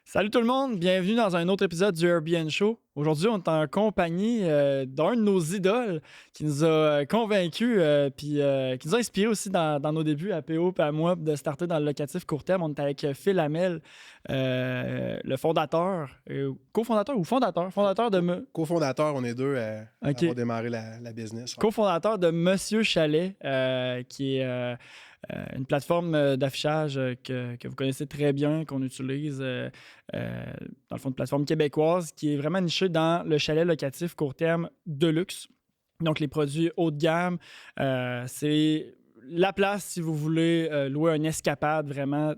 Salut tout le monde, bienvenue dans un autre épisode du Airbnb Show. Aujourd'hui, on est en compagnie d'un de nos idoles qui nous a convaincus puis qui nous a inspirés aussi dans nos débuts à PO et à moi de starter dans le locatif court terme. On est avec Phil Hamel, le fondateur, cofondateur ou fondateur de Cofondateur, on est deux à OK. avoir démarré la business. Ouais. Cofondateur de Monsieur Chalet, qui est une plateforme d'affichage que vous connaissez très bien, qu'on utilise dans le fond, une plateforme québécoise qui est vraiment nichée dans le chalet locatif court terme de luxe. Donc, les produits haut de gamme, c'est la place si vous voulez louer un escapade vraiment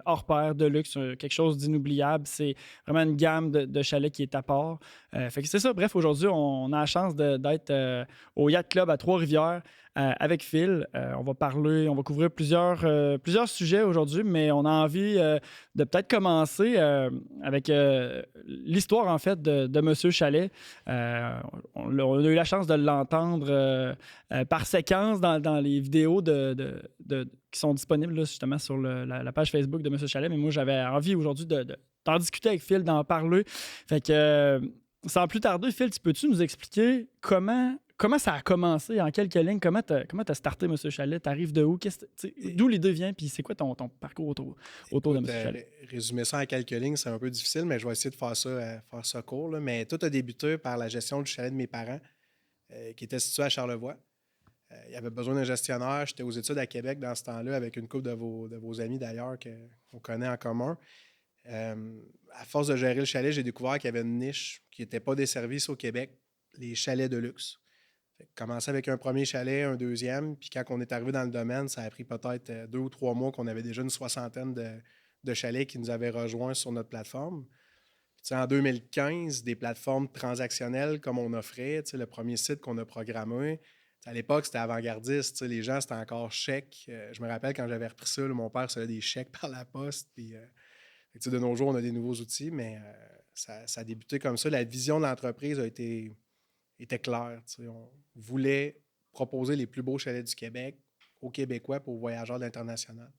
hors pair, de luxe, quelque chose d'inoubliable. C'est vraiment une gamme de chalets qui est à part. Fait que c'est ça. Bref, aujourd'hui, on a la chance d'être au Yacht Club à Trois-Rivières avec Phil. On va parler, on va couvrir plusieurs sujets aujourd'hui, mais on a envie de peut-être commencer avec l'histoire, en fait, de Monsieur Chalet. On a eu la chance de l'entendre par séquence dans les vidéos qui sont disponibles là, justement sur la page Facebook de Monsieur Chalet. Mais moi, j'avais envie aujourd'hui d'en discuter avec Phil, d'en parler. Fait que, sans plus tarder, Phil, peux-tu nous expliquer comment ça a commencé, en quelques lignes? Comment t'as starté Monsieur Chalet? T'arrives de où? D'où l'idée vient? Puis c'est quoi ton parcours autour de Monsieur Chalet? Résumer ça en quelques lignes, c'est un peu difficile, mais je vais essayer de faire ça court. Là. Mais tout a débuté par la gestion du chalet de mes parents, qui était situé à Charlevoix. Il y avait besoin d'un gestionnaire. J'étais aux études à Québec dans ce temps-là, avec une couple de vos amis d'ailleurs qu'on connaît en commun. À force de gérer le chalet, j'ai découvert qu'il y avait une niche qui n'était pas desservie ici au Québec, les chalets de luxe. Commencer avec un premier chalet, un deuxième, puis quand on est arrivé dans le domaine, ça a pris peut-être 2 ou 3 mois qu'on avait déjà une soixantaine de chalets qui nous avaient rejoints sur notre plateforme. Puis, en 2015, des plateformes transactionnelles comme on offrait, le premier site qu'on a programmé, à l'époque, c'était avant-gardiste. Les gens, c'était encore chèques. Je me rappelle quand j'avais repris ça, là, mon père recevait des chèques par la poste. Puis, de nos jours, on a des nouveaux outils, mais ça a débuté comme ça. La vision de l'entreprise était claire. On voulait proposer les plus beaux chalets du Québec aux Québécois pour aux voyageurs de l'international.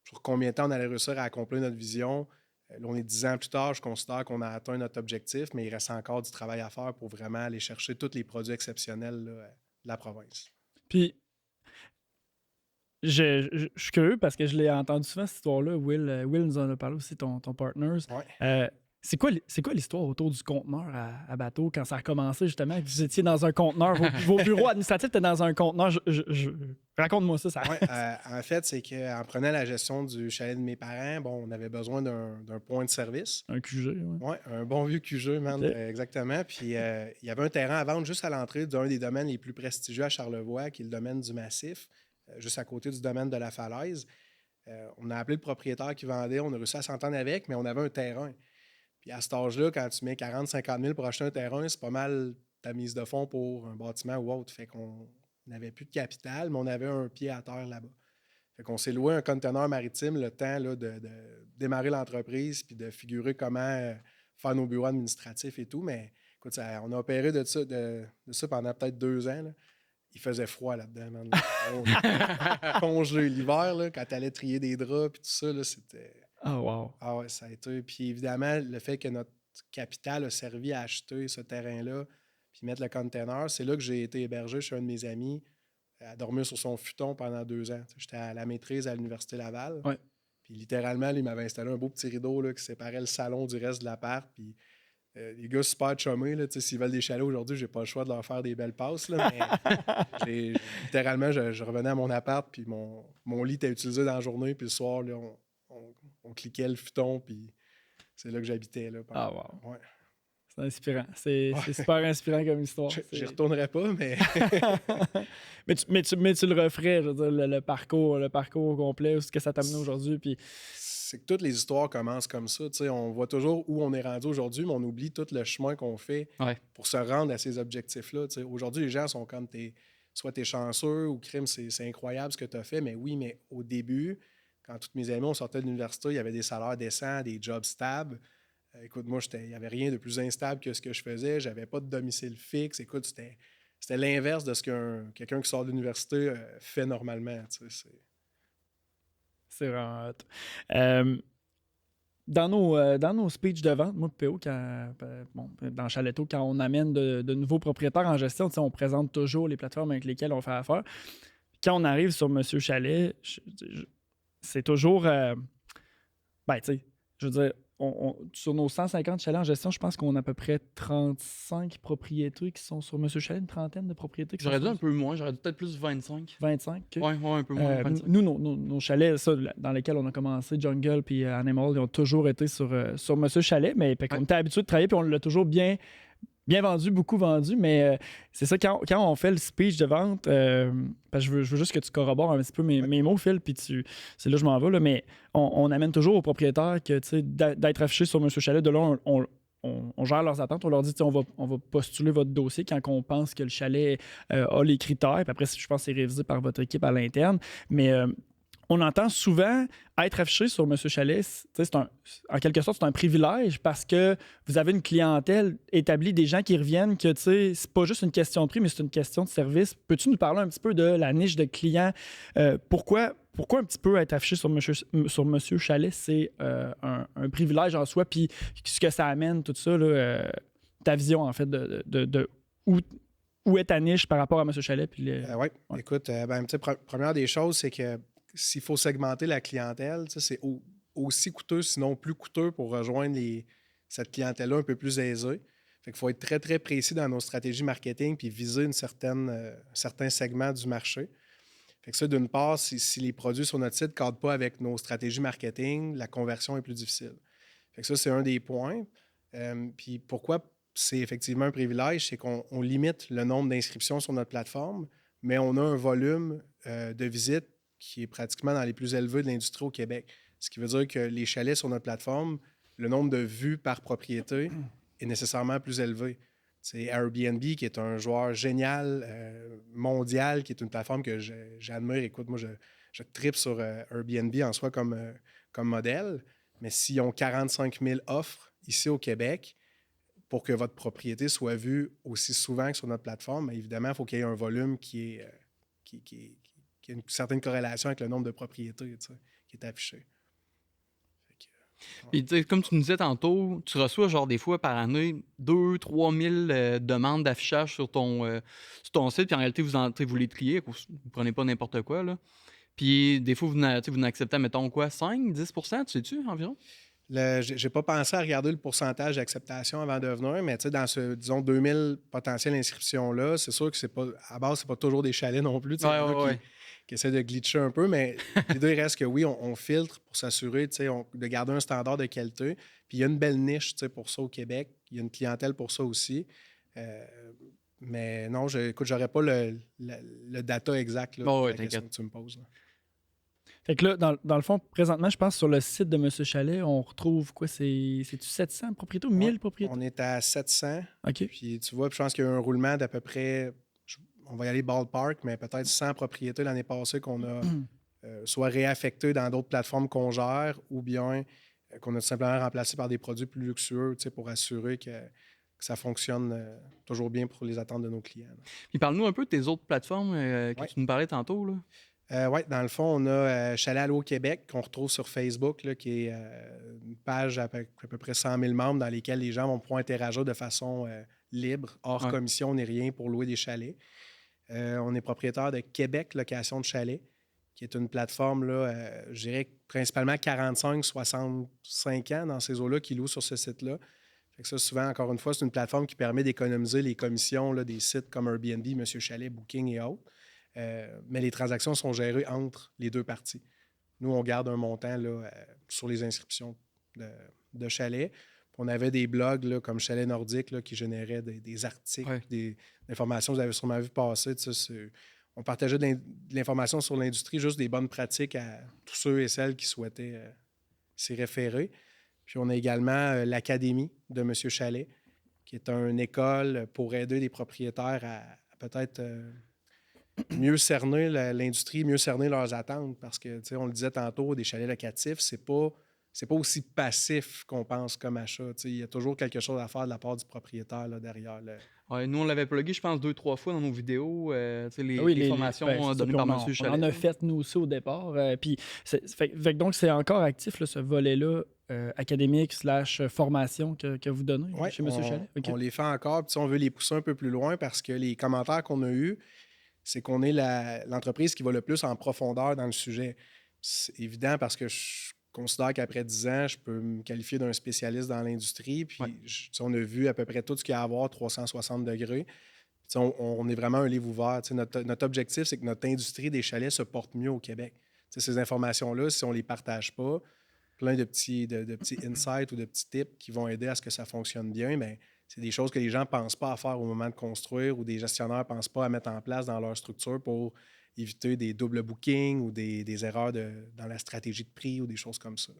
Sur combien de temps on allait réussir à accomplir notre vision? Là, on est 10 ans plus tard, je considère qu'on a atteint notre objectif, mais il reste encore du travail à faire pour vraiment aller chercher tous les produits exceptionnels là, de la province. Puis, je suis curieux parce que je l'ai entendu souvent, cette histoire-là. Will nous en a parlé aussi, ton partners. Ouais. C'est quoi l'histoire autour du conteneur à bateau quand ça a commencé, justement? Vous étiez dans un conteneur, vos bureaux administratifs étaient dans un conteneur. Raconte-moi ça. Ouais, en fait, c'est qu'en prenant la gestion du chalet de mes parents, bon, on avait besoin d'un point de service. Un QG, oui. Oui, un bon vieux QG, man, Okay. Exactement. Puis il y avait un terrain à vendre juste à l'entrée d'un des domaines les plus prestigieux à Charlevoix, qui est le domaine du Massif, juste à côté du domaine de la Falaise. On a appelé le propriétaire qui vendait, on a réussi à s'entendre avec, mais on avait un terrain. Puis à cet âge-là, quand tu mets 40-50 000 pour acheter un terrain, c'est pas mal ta mise de fonds pour un bâtiment ou autre. Fait qu'on n'avait plus de capital, mais on avait un pied à terre là-bas. Fait qu'on s'est loué un conteneur maritime le temps là, de démarrer l'entreprise puis de figurer comment faire nos bureaux administratifs et tout. Mais écoute, on a opéré de ça pendant peut-être 2 ans. Là. Il faisait froid là-dedans, man. Congelé l'hiver, là, quand tu allais trier des draps puis tout ça, là, c'était... Oh, wow. Ah ouais, ça a été. Puis évidemment, le fait que notre capital a servi à acheter ce terrain-là puis mettre le container, c'est là que j'ai été hébergé chez un de mes amis à dormir sur son futon pendant 2 ans. J'étais à la maîtrise à l'Université Laval. Ouais. Puis littéralement, il m'avait installé un beau petit rideau là, qui séparait le salon du reste de l'appart. Puis les gars super chummés, là, s'ils veulent des chalets aujourd'hui, j'ai pas le choix de leur faire des belles passes. Là, mais littéralement, je revenais à mon appart, puis mon lit était utilisé dans la journée, puis le soir, là, on cliquait le futon, puis c'est là que j'habitais. Là, Ah, wow. Ouais. C'est inspirant. C'est super inspirant comme histoire. J'y retournerai pas, mais... mais tu le referais, je veux dire, le parcours complet, ce que ça t'a amené aujourd'hui. Puis... C'est que toutes les histoires commencent comme ça. On voit toujours où on est rendu aujourd'hui, mais on oublie tout le chemin qu'on fait pour se rendre à ces objectifs-là. Aujourd'hui, les gens sont comme soit t'es chanceux ou crime, c'est incroyable ce que tu as fait, mais oui, mais au début, quand tous mes amis on sortait de l'université, il y avait des salaires décents, des jobs stables. Écoute, moi, il n'y avait rien de plus instable que ce que je faisais. J'avais pas de domicile fixe. Écoute, c'était l'inverse de ce que quelqu'un qui sort de l'université fait normalement. C'est vraiment hot. Dans nos speeches de vente, moi, PO, dans Chaletto, quand on amène de nouveaux propriétaires en gestion, on présente toujours les plateformes avec lesquelles on fait affaire. Quand on arrive sur Monsieur Chalet, c'est toujours. Ben, tu sais, je veux dire, sur nos 150 chalets en gestion, je pense qu'on a à peu près 35 propriétés qui sont sur Monsieur Chalet, une trentaine de propriétés qui sont J'aurais dit sur un peu moins, j'aurais dit peut-être plus 25. 25. OK. Ouais, un peu moins, 25. Nous, nos chalets, ça, dans lesquels on a commencé, Jungle puis Animal, ils ont toujours été sur Monsieur Chalet, mais on était habitué de travailler puis on l'a toujours bien vendu, beaucoup vendu, mais c'est ça, quand on fait le speech de vente, parce que je veux juste que tu corrobores un petit peu mes mots, Phil, puis c'est là que je m'en vais, là, mais on amène toujours aux propriétaires que d'être affiché sur Monsieur Chalet, de là, on gère leurs attentes, on leur dit on va postuler votre dossier quand on pense que le chalet a les critères, puis après, je pense que c'est révisé par votre équipe à l'interne, mais on entend souvent être affiché sur Monsieur Chalet, en quelque sorte, c'est un privilège parce que vous avez une clientèle établie, des gens qui reviennent, que c'est pas juste une question de prix, mais c'est une question de service. Peux-tu nous parler un petit peu de la niche de clients? Pourquoi un petit peu être affiché sur Monsieur Chalet, c'est un privilège en soi, puis ce que ça amène, tout ça, là, ta vision, en fait, de où est ta niche par rapport à Monsieur Chalet? Oui, écoute, première des choses, c'est que s'il faut segmenter la clientèle, c'est aussi coûteux, sinon plus coûteux pour rejoindre cette clientèle-là un peu plus aisée. Fait qu'il faut être très, très précis dans nos stratégies marketing puis viser un certain segment du marché. Fait que ça, d'une part, si les produits sur notre site ne cadrent pas avec nos stratégies marketing, la conversion est plus difficile. Fait que ça, c'est un des points. Puis pourquoi c'est effectivement un privilège, c'est qu'on limite le nombre d'inscriptions sur notre plateforme, mais on a un volume de visites qui est pratiquement dans les plus élevés de l'industrie au Québec. Ce qui veut dire que les chalets sur notre plateforme, le nombre de vues par propriété est nécessairement plus élevé. C'est Airbnb, qui est un joueur génial, mondial, qui est une plateforme que j'admire. Écoute, moi, je tripe sur Airbnb en soi comme modèle, mais s'ils ont 45 000 offres ici au Québec, pour que votre propriété soit vue aussi souvent que sur notre plateforme, bien évidemment, il faut qu'il y ait un volume qui a une certaine corrélation avec le nombre de propriétés qui est affiché. Puis, comme tu nous disais tantôt, tu reçois genre des fois par année 2-3 000 demandes d'affichage sur ton site, puis en réalité, vous les triez, vous ne prenez pas n'importe quoi, là. Puis des fois, vous n'acceptez, mettons quoi, 5-10 % tu sais-tu, environ? J'ai pas pensé à regarder le pourcentage d'acceptation avant de venir, mais dans ce, disons, 2000 potentielles inscriptions-là, c'est sûr que à base, c'est pas toujours des chalets non plus. Qui essaie de glitcher un peu, mais l'idée reste que oui, on filtre pour s'assurer de garder un standard de qualité. Puis il y a une belle niche pour ça au Québec. Il y a une clientèle pour ça aussi. Mais non, écoute, j'aurais pas le data exact là, pour la question que tu me poses. Là. Fait que là, dans le fond, présentement, je pense sur le site de Monsieur Chalet, on retrouve quoi? C'est-tu 700 propriétés ou 1000 propriétés? On est à 700. OK. Puis tu vois, je pense qu'il y a un roulement d'à peu près... On va y aller ballpark, mais peut-être 100 propriétés l'année passée qu'on a soit réaffectées dans d'autres plateformes qu'on gère ou bien qu'on a tout simplement remplacées par des produits plus luxueux pour assurer que ça fonctionne toujours bien pour les attentes de nos clients. Là. Puis parle-nous un peu de tes autres plateformes que tu nous parlais tantôt. Oui, dans le fond, on a Chalet Allo Québec qu'on retrouve sur Facebook, là, qui est une page à peu près 100 000 membres dans lesquels les gens vont pouvoir interagir de façon libre, hors commission ni rien pour louer des chalets. On est propriétaire de Québec Location de Chalet, qui est une plateforme, là, je dirais, principalement 45-65 ans dans ces eaux-là qui louent sur ce site-là. Fait que ça, souvent, encore une fois, c'est une plateforme qui permet d'économiser les commissions là, des sites comme Airbnb, Monsieur Chalet, Booking et autres. Mais les transactions sont gérées entre les deux parties. Nous, on garde un montant là, sur les inscriptions de chalets. On avait des blogs là, comme Chalet Nordique là, qui généraient des articles, des informations que vous avez sûrement vu passer. On partageait de l'information sur l'industrie, juste des bonnes pratiques à tous ceux et celles qui souhaitaient s'y référer. Puis on a également l'Académie de M. Chalet, qui est une école pour aider les propriétaires à peut-être mieux cerner l'industrie, mieux cerner leurs attentes. Parce que, on le disait tantôt, des chalets locatifs, c'est pas aussi passif qu'on pense comme achat. Il y a toujours quelque chose à faire de la part du propriétaire là, derrière Ouais, nous, on l'avait plugué, je pense, 2-3 fois dans nos vidéos. Tu sais, Ah oui, les formations ben, c'est ça, données puis par on Monsieur on en Chalet, a là. fait nous aussi au départ. Puis fait que donc c'est encore actif, là, ce volet-là, académique slash formation que vous donnez Oui, chez Monsieur Chalet. OK. on les fait encore. Puis on veut les pousser un peu plus loin parce que les commentaires qu'on a eus, c'est qu'on est l'entreprise qui va le plus en profondeur dans le sujet. C'est évident parce que je considère qu'après 10 ans, je peux me qualifier d'un spécialiste dans l'industrie. Ouais. Puis on a vu à peu près tout ce qu'il y a à voir 360 degrés. Puis on est vraiment un livre ouvert. Notre objectif, c'est que notre industrie des chalets se porte mieux au Québec. Ces informations-là, si on ne les partage pas, plein de petits insights ou de petits tips qui vont aider à ce que ça fonctionne bien, mais c'est des choses que les gens ne pensent pas à faire au moment de construire ou des gestionnaires ne pensent pas à mettre en place dans leur structure pour éviter des doubles bookings ou des erreurs dans la stratégie de prix ou des choses comme ça.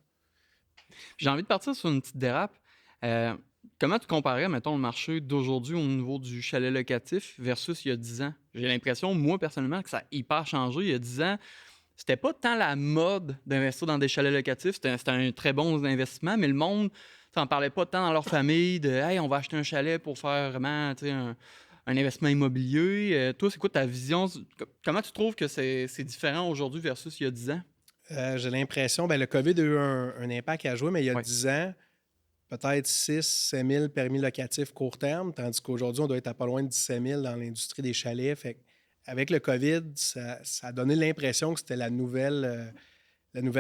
J'ai envie de partir sur une petite dérape. Euh, Comment tu comparais, mettons, le marché d'aujourd'hui au niveau du chalet locatif versus il y a 10 ans? J'ai l'impression, moi, personnellement, que ça a hyper changé. Il y a 10 ans, c'était pas tant la mode d'investir dans des chalets locatifs. C'était un très bon investissement, mais le monde n'en parlait pas tant dans leur famille de « Hey, on va acheter un chalet pour faire vraiment un investissement immobilier. » Toi, c'est quoi ta vision? Comment tu trouves que c'est différent aujourd'hui versus il y a 10 ans? J'ai l'impression, le COVID a eu un impact à jouer, mais il y a Ouais. 10 ans, peut-être 6-7 000 permis locatifs court terme, tandis qu'aujourd'hui, on doit être à pas loin de 17 000 dans l'industrie des chalets. Fait avec le COVID, ça a donné l'impression que c'était la nouvelle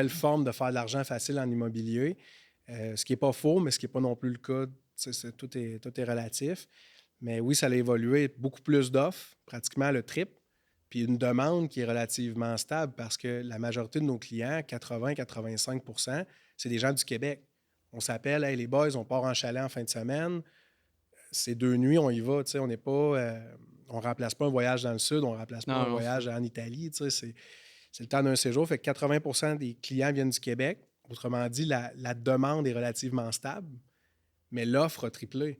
forme de faire de l'argent facile en immobilier. Ce qui n'est pas faux, mais ce qui n'est pas non plus le cas. Tout est relatif. Mais oui, ça a évolué. Beaucoup plus d'offres, pratiquement le triple. Puis une demande qui est relativement stable parce que la majorité de nos clients, 80-85 %, c'est des gens du Québec. On s'appelle, hey, les boys, on part en chalet en fin de semaine. C'est 2 nuits, on y va. On n'est pas. On ne remplace pas un voyage dans le Sud, on ne remplace pas un Non, voyage en Italie. C'est le temps d'un séjour. Fait que 80 % des clients viennent du Québec. Autrement dit, la demande est relativement stable, mais l'offre a triplé.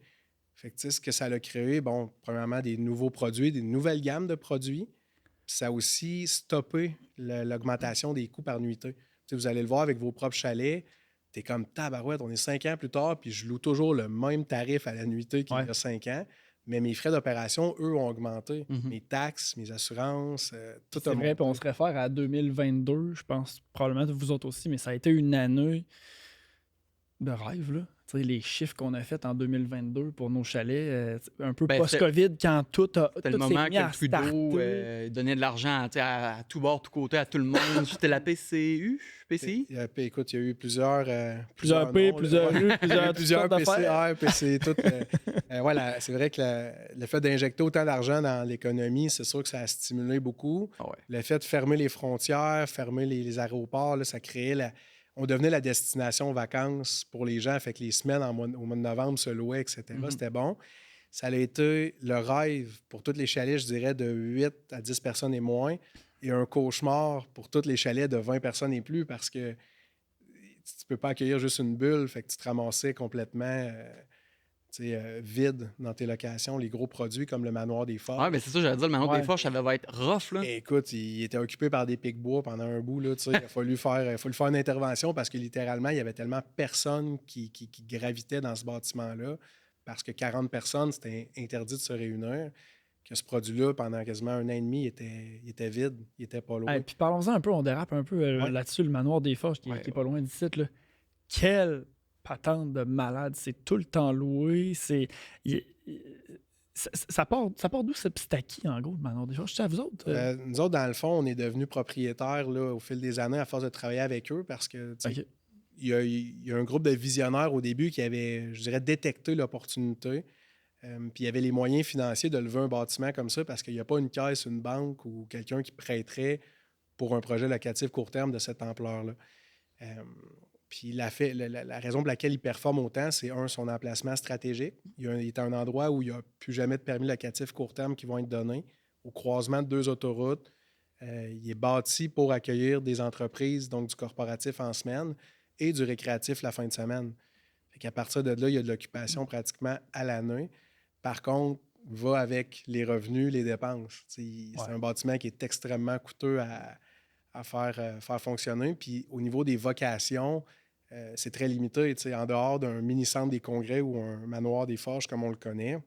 Fait que, ce que ça a créé, bon, premièrement, des nouveaux produits, des nouvelles gammes de produits. Puis ça a aussi stoppé l'augmentation des coûts par nuitée. Vous allez le voir avec vos propres chalets. T'es comme tabarouette, on est 5 ans plus tard, puis je loue toujours le même tarif à la nuitée qu'il y a 5 ans. Mais mes frais d'opération, eux, ont augmenté. Mes taxes, mes assurances, tout a C'est vrai, monté. puis on se réfère à 2022, je pense probablement vous autres aussi, mais ça a été une année de rêve, là. Tu sais, les chiffres qu'on a fait en 2022 pour nos chalets, un peu Ben, post-COVID, quand tout c'était le s'est moment mis que à Trudeau starter. donnait de l'argent à tout bord, tout côté, à tout le monde. C'était la PCU, PCI? Écoute, il y a eu plusieurs Plusieurs P, noms, là. plusieurs Ouais. U, Il y a eu plusieurs plusieurs d'affaires. PCR, PC, tout. Voilà, c'est vrai que le fait d'injecter autant d'argent dans l'économie, c'est sûr que ça a stimulé beaucoup. Ah ouais. Le fait de fermer les frontières, fermer les aéroports, là, ça créait on devenait la destination vacances pour les gens. Fait que les semaines au mois de novembre se louaient, etc. C'était bon. Ça a été le rêve pour tous les chalets, je dirais, de 8 à 10 personnes et moins, et un cauchemar pour tous les chalets de 20 personnes et plus parce que tu peux pas accueillir juste une bulle, fait que tu te ramassais complètement vide dans tes locations. Les gros produits comme le Manoir des Forges. Ouais, ben c'est ça, j'allais dire, le Manoir des Ouais. Forges, ça devait être rough, là. Écoute, il était occupé par des pics-bois pendant un bout. Là, il a fallu faire une intervention parce que littéralement, il y avait tellement personne qui gravitait dans ce bâtiment-là parce que 40 personnes, c'était interdit de se réunir, que ce produit-là, pendant quasiment 1 an et demi, il était vide, il n'était pas loin. Et puis parlons-en un peu, on dérape un peu Ouais. là-dessus, le Manoir des Forges qui Ouais, est pas loin d'ici. Là. Quelle patente de malade, c'est tout le temps loué, ça part d'où ce petit acquis, en gros, le Manoir des Forges? C'est à vous autres? Nous autres, dans le fond, on est devenus propriétaires là, au fil des années à force de travailler avec eux parce que OK. il y a un groupe de visionnaires au début qui avait, je dirais, détecté l'opportunité. Puis il y avait les moyens financiers de lever un bâtiment comme ça parce qu'il n'y a pas une caisse, une banque ou quelqu'un qui prêterait pour un projet locatif court terme de cette ampleur-là. Puis la raison pour laquelle il performe autant, c'est son emplacement stratégique. Il est à un endroit où il n'y a plus jamais de permis locatif court terme qui vont être donnés, au croisement de 2 autoroutes. Il est bâti pour accueillir des entreprises, donc du corporatif en semaine et du récréatif la fin de semaine. Fait qu'à partir de là, il y a de l'occupation pratiquement à l'année. Par contre, va avec les revenus, les dépenses. C'est un bâtiment qui est extrêmement coûteux à faire fonctionner. Puis au niveau des vocations, c'est très limité. En dehors d'un mini-centre des congrès ou un manoir des forges comme on le connaît,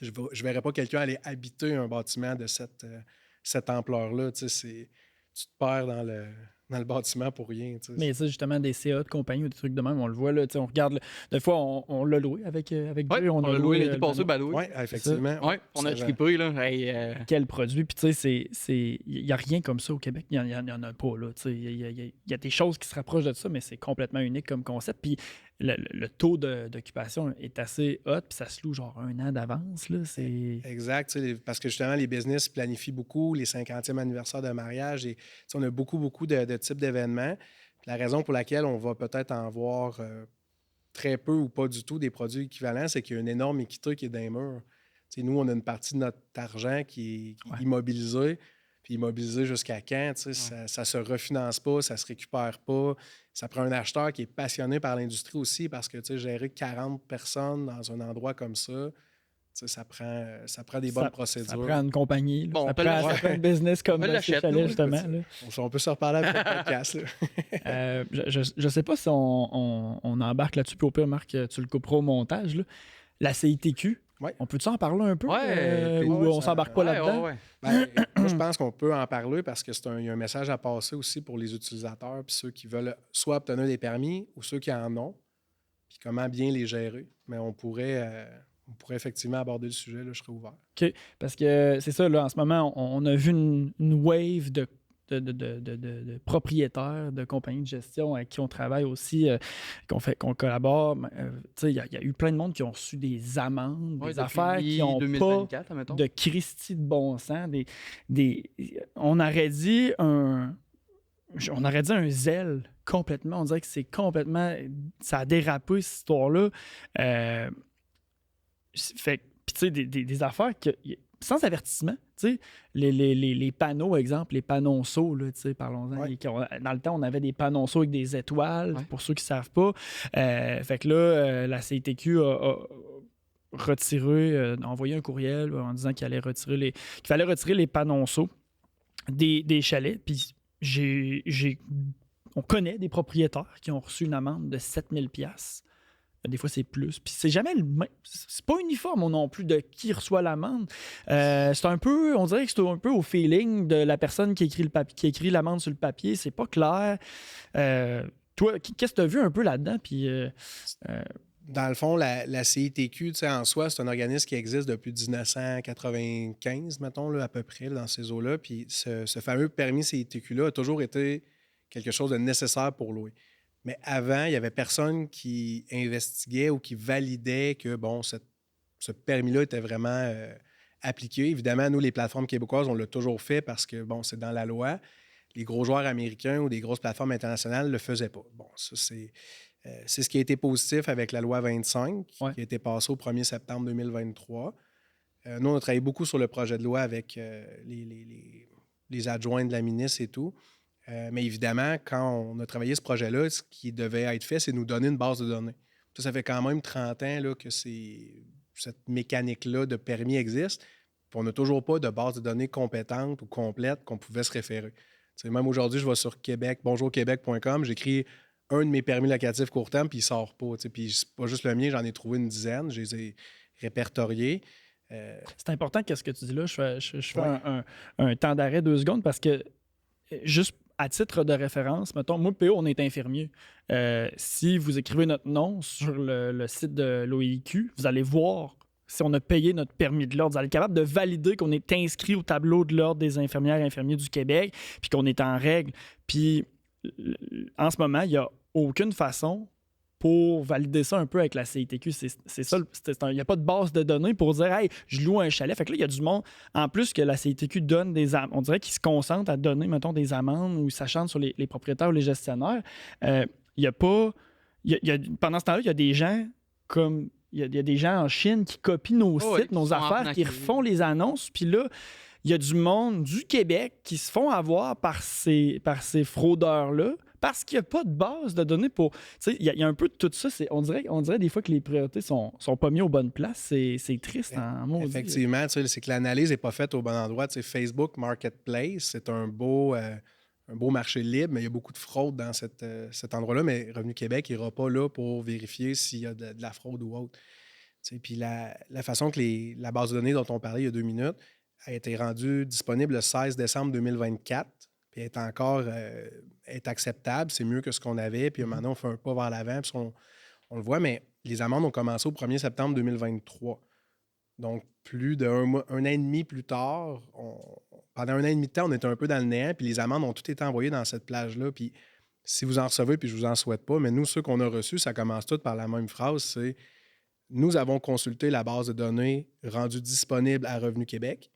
Je ne verrais pas quelqu'un aller habiter un bâtiment de cette ampleur-là. Tu te perds dans le bâtiment pour rien. Mais ça, justement, des CA de compagnie ou des trucs de même, on le voit, là, on regarde. Des fois, on l'a loué avec Ouais, Jay, on l'a loué l'été le passé, Bano. loué. Oui, effectivement. Ouais, on a trippé, là. Hey, Quel produit. Puis, tu sais, il n'y a rien comme ça au Québec. Il n'y en a pas, là. Il y a des choses qui se rapprochent de ça, mais c'est complètement unique comme concept. Puis, le taux d'occupation est assez hot, puis ça se loue genre 1 an d'avance, là. Exact, parce que justement, les business planifient beaucoup les 50e anniversaires de mariage et on a beaucoup de types d'événements. La raison pour laquelle on va peut-être en voir très peu ou pas du tout des produits équivalents, c'est qu'il y a une énorme équité qui est dans les murs. Nous, on a une partie de notre argent qui est immobilisé, puis immobilisé jusqu'à quand? Ça ne se refinance pas, ça ne se récupère pas. Ça prend un acheteur qui est passionné par l'industrie aussi parce que gérer 40 personnes dans un endroit comme ça, ça prend des bonnes procédures. Ça prend une compagnie. Bon, ça prend un business comme Bastien Chalet, justement. On peut se reparler après le podcast. Je ne sais pas si on embarque là-dessus, puis au pire, Marc, tu le couperas au montage. Là. La CITQ, on peut-tu en parler un peu? Ou on s'embarque pas là-dedans? Ben, moi, je pense qu'on peut en parler parce qu'il y a un message à passer aussi pour les utilisateurs puis ceux qui veulent soit obtenir des permis ou ceux qui en ont, puis comment bien les gérer. Mais on pourrait effectivement aborder le sujet, là, je serais ouvert. OK, parce que c'est ça, là, en ce moment, on a vu une wave de propriétaires de compagnies de gestion avec qui on travaille aussi, qu'on collabore. Il y a eu plein de monde qui ont reçu des amendes, des affaires qui n'ont pas de Christie de bon sens. On aurait dit un zèle complètement. On dirait que c'est complètement... Ça a dérapé, cette histoire-là. Fait puis tu sais, des affaires sans avertissement, tu sais, les panneaux, exemple, les panonceaux, là, tu sais, parlons-en. Ouais. Dans le temps, on avait des panonceaux avec des étoiles, pour ceux qui ne savent pas. Fait que là, la CITQ a retiré, envoyé un courriel en disant qu'il fallait retirer les panonceaux des chalets. Puis on connaît des propriétaires qui ont reçu une amende de 7000 $. Des fois, c'est plus. Puis c'est jamais le même. C'est pas uniforme non plus de qui reçoit l'amende. C'est un peu, on dirait que c'est un peu au feeling de la personne qui écrit l'amende sur le papier. C'est pas clair. Toi, qu'est-ce que tu as vu un peu là-dedans? Puis, dans le fond, la CITQ, en soi, c'est un organisme qui existe depuis 1995, mettons, là, à peu près, là, dans ces eaux-là. Puis ce fameux permis CITQ-là a toujours été quelque chose de nécessaire pour louer. Mais avant, il n'y avait personne qui investiguait ou qui validait que, bon, ce permis-là était vraiment appliqué. Évidemment, nous, les plateformes québécoises, on l'a toujours fait parce que, bon, c'est dans la loi. Les gros joueurs américains ou des grosses plateformes internationales ne le faisaient pas. Bon, ça, c'est ce qui a été positif avec la loi 25, qui a été passée au 1er septembre 2023. Nous, on a travaillé beaucoup sur le projet de loi avec les adjoints de la ministre et tout. Mais évidemment, quand on a travaillé ce projet-là, ce qui devait être fait, c'est nous donner une base de données. Ça fait quand même 30 ans là, que cette mécanique-là de permis existe. Puis on n'a toujours pas de base de données compétente ou complète qu'on pouvait se référer. Même aujourd'hui, je vais sur bonjourquebec.com, j'écris un de mes permis locatifs court terme, puis il ne sort pas. Puis c'est pas juste le mien, j'en ai trouvé une dizaine, je les ai répertoriés. C'est important qu'est-ce que tu dis là. Je fais un temps d'arrêt 2 secondes parce que juste à titre de référence, mettons, moi, PO, on est infirmier. Si vous écrivez notre nom sur le site de l'OIQ, vous allez voir si on a payé notre permis de l'ordre. Vous allez être capable de valider qu'on est inscrit au tableau de l'Ordre des infirmières et infirmiers du Québec, puis qu'on est en règle. Puis, en ce moment, il n'y a aucune façon pour valider ça un peu avec la CITQ. C'est ça, il n'y a pas de base de données pour dire « Hey, je loue un chalet ». Fait que là, il y a du monde, en plus que la CITQ donne des amendes. On dirait qu'ils se concentrent à donner, mettons, des amendes ou ça chante sur les propriétaires ou les gestionnaires. Il n'y a pas... pendant ce temps-là, il y a des gens comme... Il y a des gens en Chine qui copient nos sites, nos affaires, qui refont les annonces. Puis là, il y a du monde du Québec qui se font avoir par ces fraudeurs-là parce qu'il n'y a pas de base de données pour... Tu sais, il y a un peu de tout ça. On dirait des fois que les priorités sont pas mises aux bonnes places. C'est triste en maudit. Effectivement, c'est que l'analyse n'est pas faite au bon endroit. Facebook Marketplace, c'est un beau marché libre, mais il y a beaucoup de fraude dans cet endroit-là. Mais Revenu Québec n'ira pas là pour vérifier s'il y a de la fraude ou autre. Puis la façon que la base de données dont on parlait il y a 2 minutes a été rendue disponible le 16 décembre 2024, puis elle est encore est acceptable, c'est mieux que ce qu'on avait, puis maintenant on fait un pas vers l'avant, puis on le voit, mais les amendes ont commencé au 1er septembre 2023. Donc, plus d'un an et demi plus tard, pendant un an et demi de temps, on était un peu dans le néant, puis les amendes ont toutes été envoyées dans cette plage-là. Puis si vous en recevez, puis je vous en souhaite pas, mais nous, ceux qu'on a reçus, ça commence tout par la même phrase, c'est « Nous avons consulté la base de données rendue disponible à Revenu Québec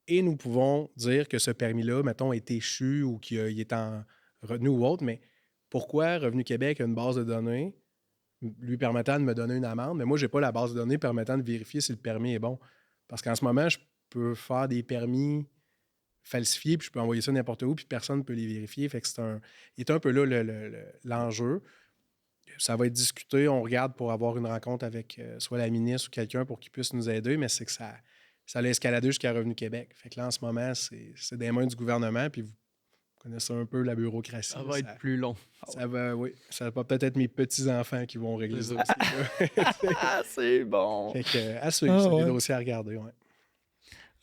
et nous pouvons dire que ce permis-là, mettons, est échu ou qu'il est en retenu ou autre, mais pourquoi Revenu Québec a une base de données lui permettant de me donner une amende, mais moi, je n'ai pas la base de données permettant de vérifier si le permis est bon. Parce qu'en ce moment, je peux faire des permis falsifiés, puis je peux envoyer ça n'importe où, puis personne ne peut les vérifier. Fait que il est un peu là l'enjeu. Ça va être discuté. On regarde pour avoir une rencontre avec soit la ministre ou quelqu'un pour qu'il puisse nous aider, mais c'est que ça a escaladé jusqu'à Revenu Québec. Fait que là, en ce moment, c'est des mains du gouvernement, puis vous connaissez un peu la bureaucratie. Ça va être plus long. Ça va peut-être être mes petits-enfants qui vont régler ça aussi. C'est bon. Fait que, à suivre, c'est des dossiers à regarder, ouais.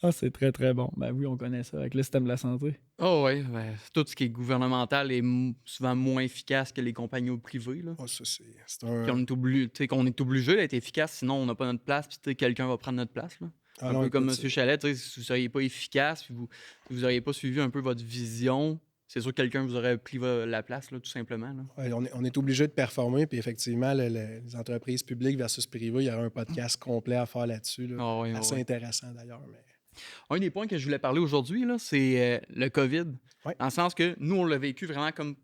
Ah, c'est très, très bon. Ben oui, on connaît ça avec le système de la santé. Oh oui, tout ce qui est gouvernemental est souvent moins efficace que les compagnies privées. Là. Oh, ça, c'est un... Puis on est obligé d'être efficace, sinon on n'a pas notre place, puis quelqu'un va prendre notre place. Là. Un peu comme M. Chalet, si vous ne seriez pas efficace, si vous n'auriez pas suivi un peu votre vision, c'est sûr que quelqu'un vous aurait pris la place, là, tout simplement. Là. Ouais, on est obligé de performer, puis effectivement, les entreprises publiques versus privées, il y aura un podcast complet à faire là-dessus. Là. Assez intéressant d'ailleurs. Mais... Un des points que je voulais parler aujourd'hui, là, c'est le COVID. Ouais. Dans le sens que nous, on l'a vécu vraiment comme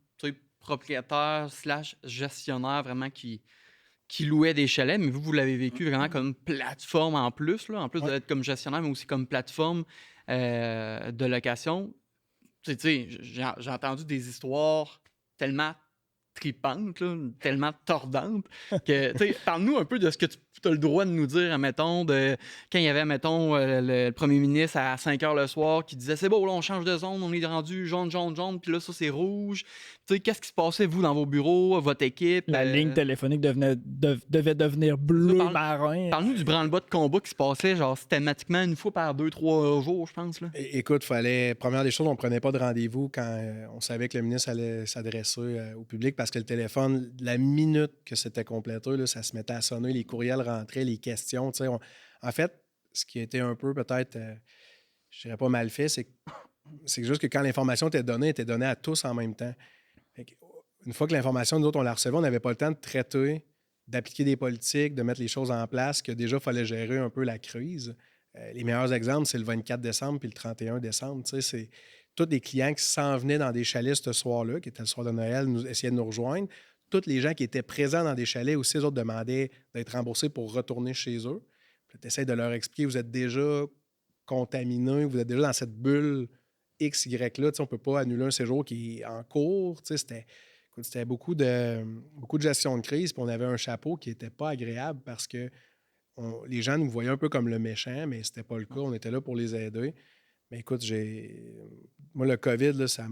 propriétaire / gestionnaire vraiment qui louait des chalets, mais vous l'avez vécu vraiment comme plateforme en plus d'être comme gestionnaire, mais aussi comme plateforme de location. J'ai entendu des histoires tellement tripantes, là, tellement tordantes, que, parle-nous un peu de ce que tu as le droit de nous dire, mettons, de quand il y avait, mettons, le premier ministre à 5 h le soir qui disait « C'est beau, là, on change de zone, on est rendu jaune, jaune, jaune, puis là, ça, c'est rouge. » Qu'est-ce qui se passait, vous, dans vos bureaux, votre équipe? La ligne téléphonique devait devenir bleu marin. Parle-nous du branle-bas de combat qui se passait, genre, systématiquement, une fois par 2-3 jours, je pense. Là. Écoute, première des choses, on ne prenait pas de rendez-vous quand on savait que le ministre allait s'adresser au public parce que le téléphone, la minute que c'était complété, là, ça se mettait à sonner, les courriels rentraient, les questions. En fait, ce qui était un peu peut-être, je dirais pas mal fait, c'est juste que quand l'information était donnée à tous en même temps. Une fois que l'information, nous autres, on la recevait, on n'avait pas le temps de traiter, d'appliquer des politiques, de mettre les choses en place, que déjà, il fallait gérer un peu la crise. Les meilleurs exemples, c'est le 24 décembre puis le 31 décembre. C'est tous les clients qui s'en venaient dans des chalets ce soir-là, qui était le soir de Noël, essayaient de nous rejoindre. Tous les gens qui étaient présents dans des chalets aussi, eux autres demandaient d'être remboursés pour retourner chez eux. Tu essaies de leur expliquer, vous êtes déjà contaminés, vous êtes déjà dans cette bulle X, Y là. On ne peut pas annuler un séjour qui est en cours. C'était beaucoup de gestion de crise, puis on avait un chapeau qui n'était pas agréable parce que les gens nous voyaient un peu comme le méchant, mais c'était pas le cas. On était là pour les aider. Mais écoute, moi, le COVID, là, ça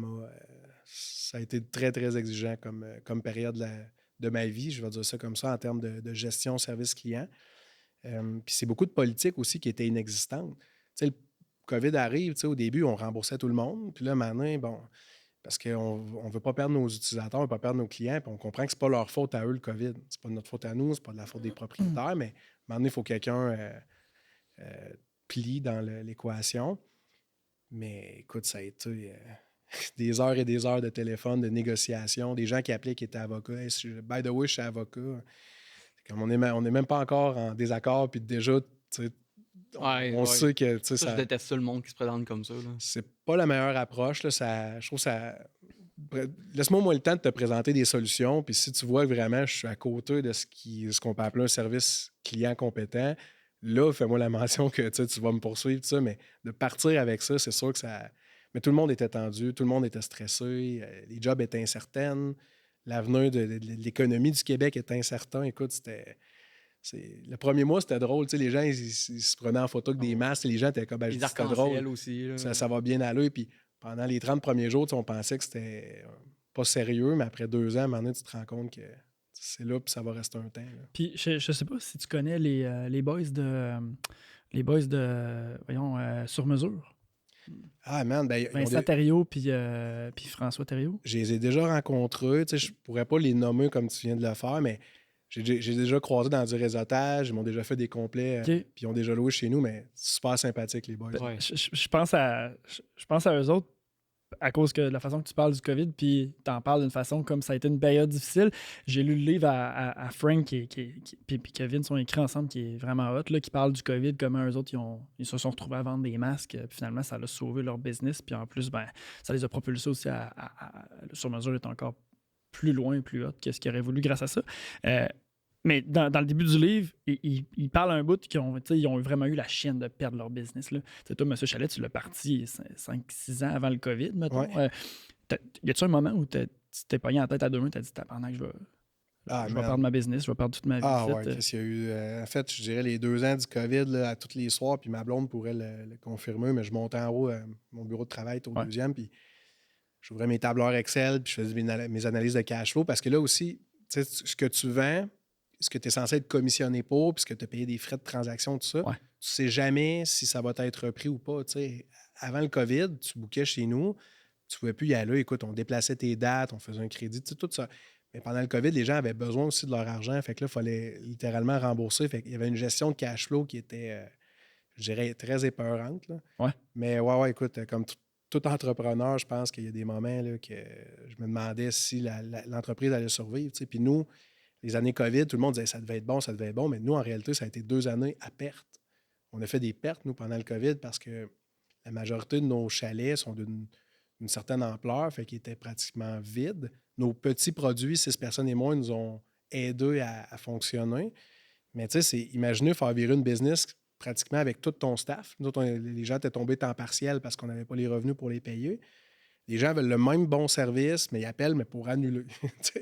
a été très, très exigeant comme période de ma vie. Je vais dire ça comme ça en termes de gestion service client. Puis c'est beaucoup de politique aussi qui était inexistante. Le COVID arrive, au début, on remboursait tout le monde. Puis là, maintenant, bon, parce qu'on ne veut pas perdre nos utilisateurs, on ne veut pas perdre nos clients, puis on comprend que ce n'est pas leur faute à eux, le COVID. C'est pas de notre faute à nous, c'est pas de la faute des propriétaires, mais maintenant, il faut que quelqu'un plie dans l'équation. Mais écoute, ça a été des heures et des heures de téléphone, de négociation, des gens qui appelaient qui étaient avocats. Hey, by the way, je suis avocat. Comme on n'est même pas encore en désaccord, puis déjà, on sait que... Je déteste ça, le monde qui se présente comme ça. Là. C'est pas la meilleure approche. Là, je trouve ça... Laisse-moi le temps de te présenter des solutions, puis si tu vois que vraiment je suis à côté de ce qu'on peut appeler un service client compétent, là, fais-moi la mention que tu vas me poursuivre, tout ça, mais de partir avec ça, c'est sûr que ça... Mais tout le monde était tendu, tout le monde était stressé, les jobs étaient incertains, l'avenir de l'économie du Québec était incertain. Écoute, le premier mois, c'était drôle. Les gens, ils se prenaient en photo avec des masques. Les gens étaient comme, c'était drôle. Aussi, ça va bien aller. Puis pendant les 30 premiers jours, on pensait que c'était pas sérieux, mais après 2 ans, à un moment donné, tu te rends compte que c'est là, puis ça va rester un temps. Là. Puis je sais pas si tu connais les boys de voyons, Sur Mesure. Ah, man, ben, Vincent Thériault puis François Thériaut. je les ai déjà rencontrés. Tu sais, je pourrais pas les nommer comme tu viens de le faire, mais j'ai déjà croisé dans du réseautage. Ils m'ont déjà fait des complets, OK. puis ils ont déjà loué chez nous, mais super sympathiques, les boys. Ouais. Je pense à eux autres à cause de la façon que tu parles du COVID, puis tu en parles d'une façon comme ça a été une période difficile. J'ai lu le livre à Frank puis Kevin sont écrits ensemble, qui est vraiment hot, là, qui parle du COVID, comment eux autres, ils se sont retrouvés à vendre des masques, puis finalement, ça a sauvé leur business, puis en plus, ben, ça les a propulsés aussi le sur-mesure est encore plus loin, plus haut que ce qu'ils auraient voulu grâce à ça. Mais dans le début du livre, il parle à un bout qu'ils ont, ils ont vraiment eu la chienne de perdre leur business. Là. Toi, M. Chalet, tu l'as parti 5-6 ans avant le COVID, mettons. Ouais. Y a-tu un moment où tu t'es pogné en tête à deux mains, tu as dit, tabarnak, je vais perdre ma business, je vais perdre toute ma vie. Ah ouais, qu'est-ce qu'il y a eu? En fait, je dirais les 2 ans du COVID, là, à tous les soirs, puis ma blonde pourrait le confirmer, mais je montais en haut, mon bureau de travail était au deuxième, puis j'ouvrais mes tableurs Excel, puis je faisais mes analyses de cash flow, parce que là aussi, tu sais, ce que tu vends, ce que tu es censé être commissionné pour, puis ce que tu as payé des frais de transaction, tout ça, tu sais jamais si ça va être repris ou pas. Tu sais. Avant le COVID, tu bookais chez nous, tu ne pouvais plus y aller. Écoute, on déplaçait tes dates, on faisait un crédit, tu sais, tout ça. Mais pendant le COVID, les gens avaient besoin aussi de leur argent. Fait que là, il fallait littéralement rembourser. Fait qu'il y avait une gestion de cash flow qui était, je dirais, très épeurante. Là. Ouais. Mais ouais, écoute, comme tout entrepreneur, je pense qu'il y a des moments là, que je me demandais si l'entreprise allait survivre. Tu sais. Puis nous, les années COVID, tout le monde disait ça devait être bon, mais nous, en réalité, ça a été 2 années à perte. On a fait des pertes, nous, pendant le COVID, parce que la majorité de nos chalets sont d'une certaine ampleur, fait qu'ils étaient pratiquement vides. Nos petits produits, 6 personnes et moins, nous ont aidés à fonctionner. Mais tu sais, imaginez faire virer une business pratiquement avec tout ton staff. Nous autres, les gens étaient tombés temps partiel parce qu'on n'avait pas les revenus pour les payer. Les gens veulent le même bon service, mais ils appellent mais pour annuler.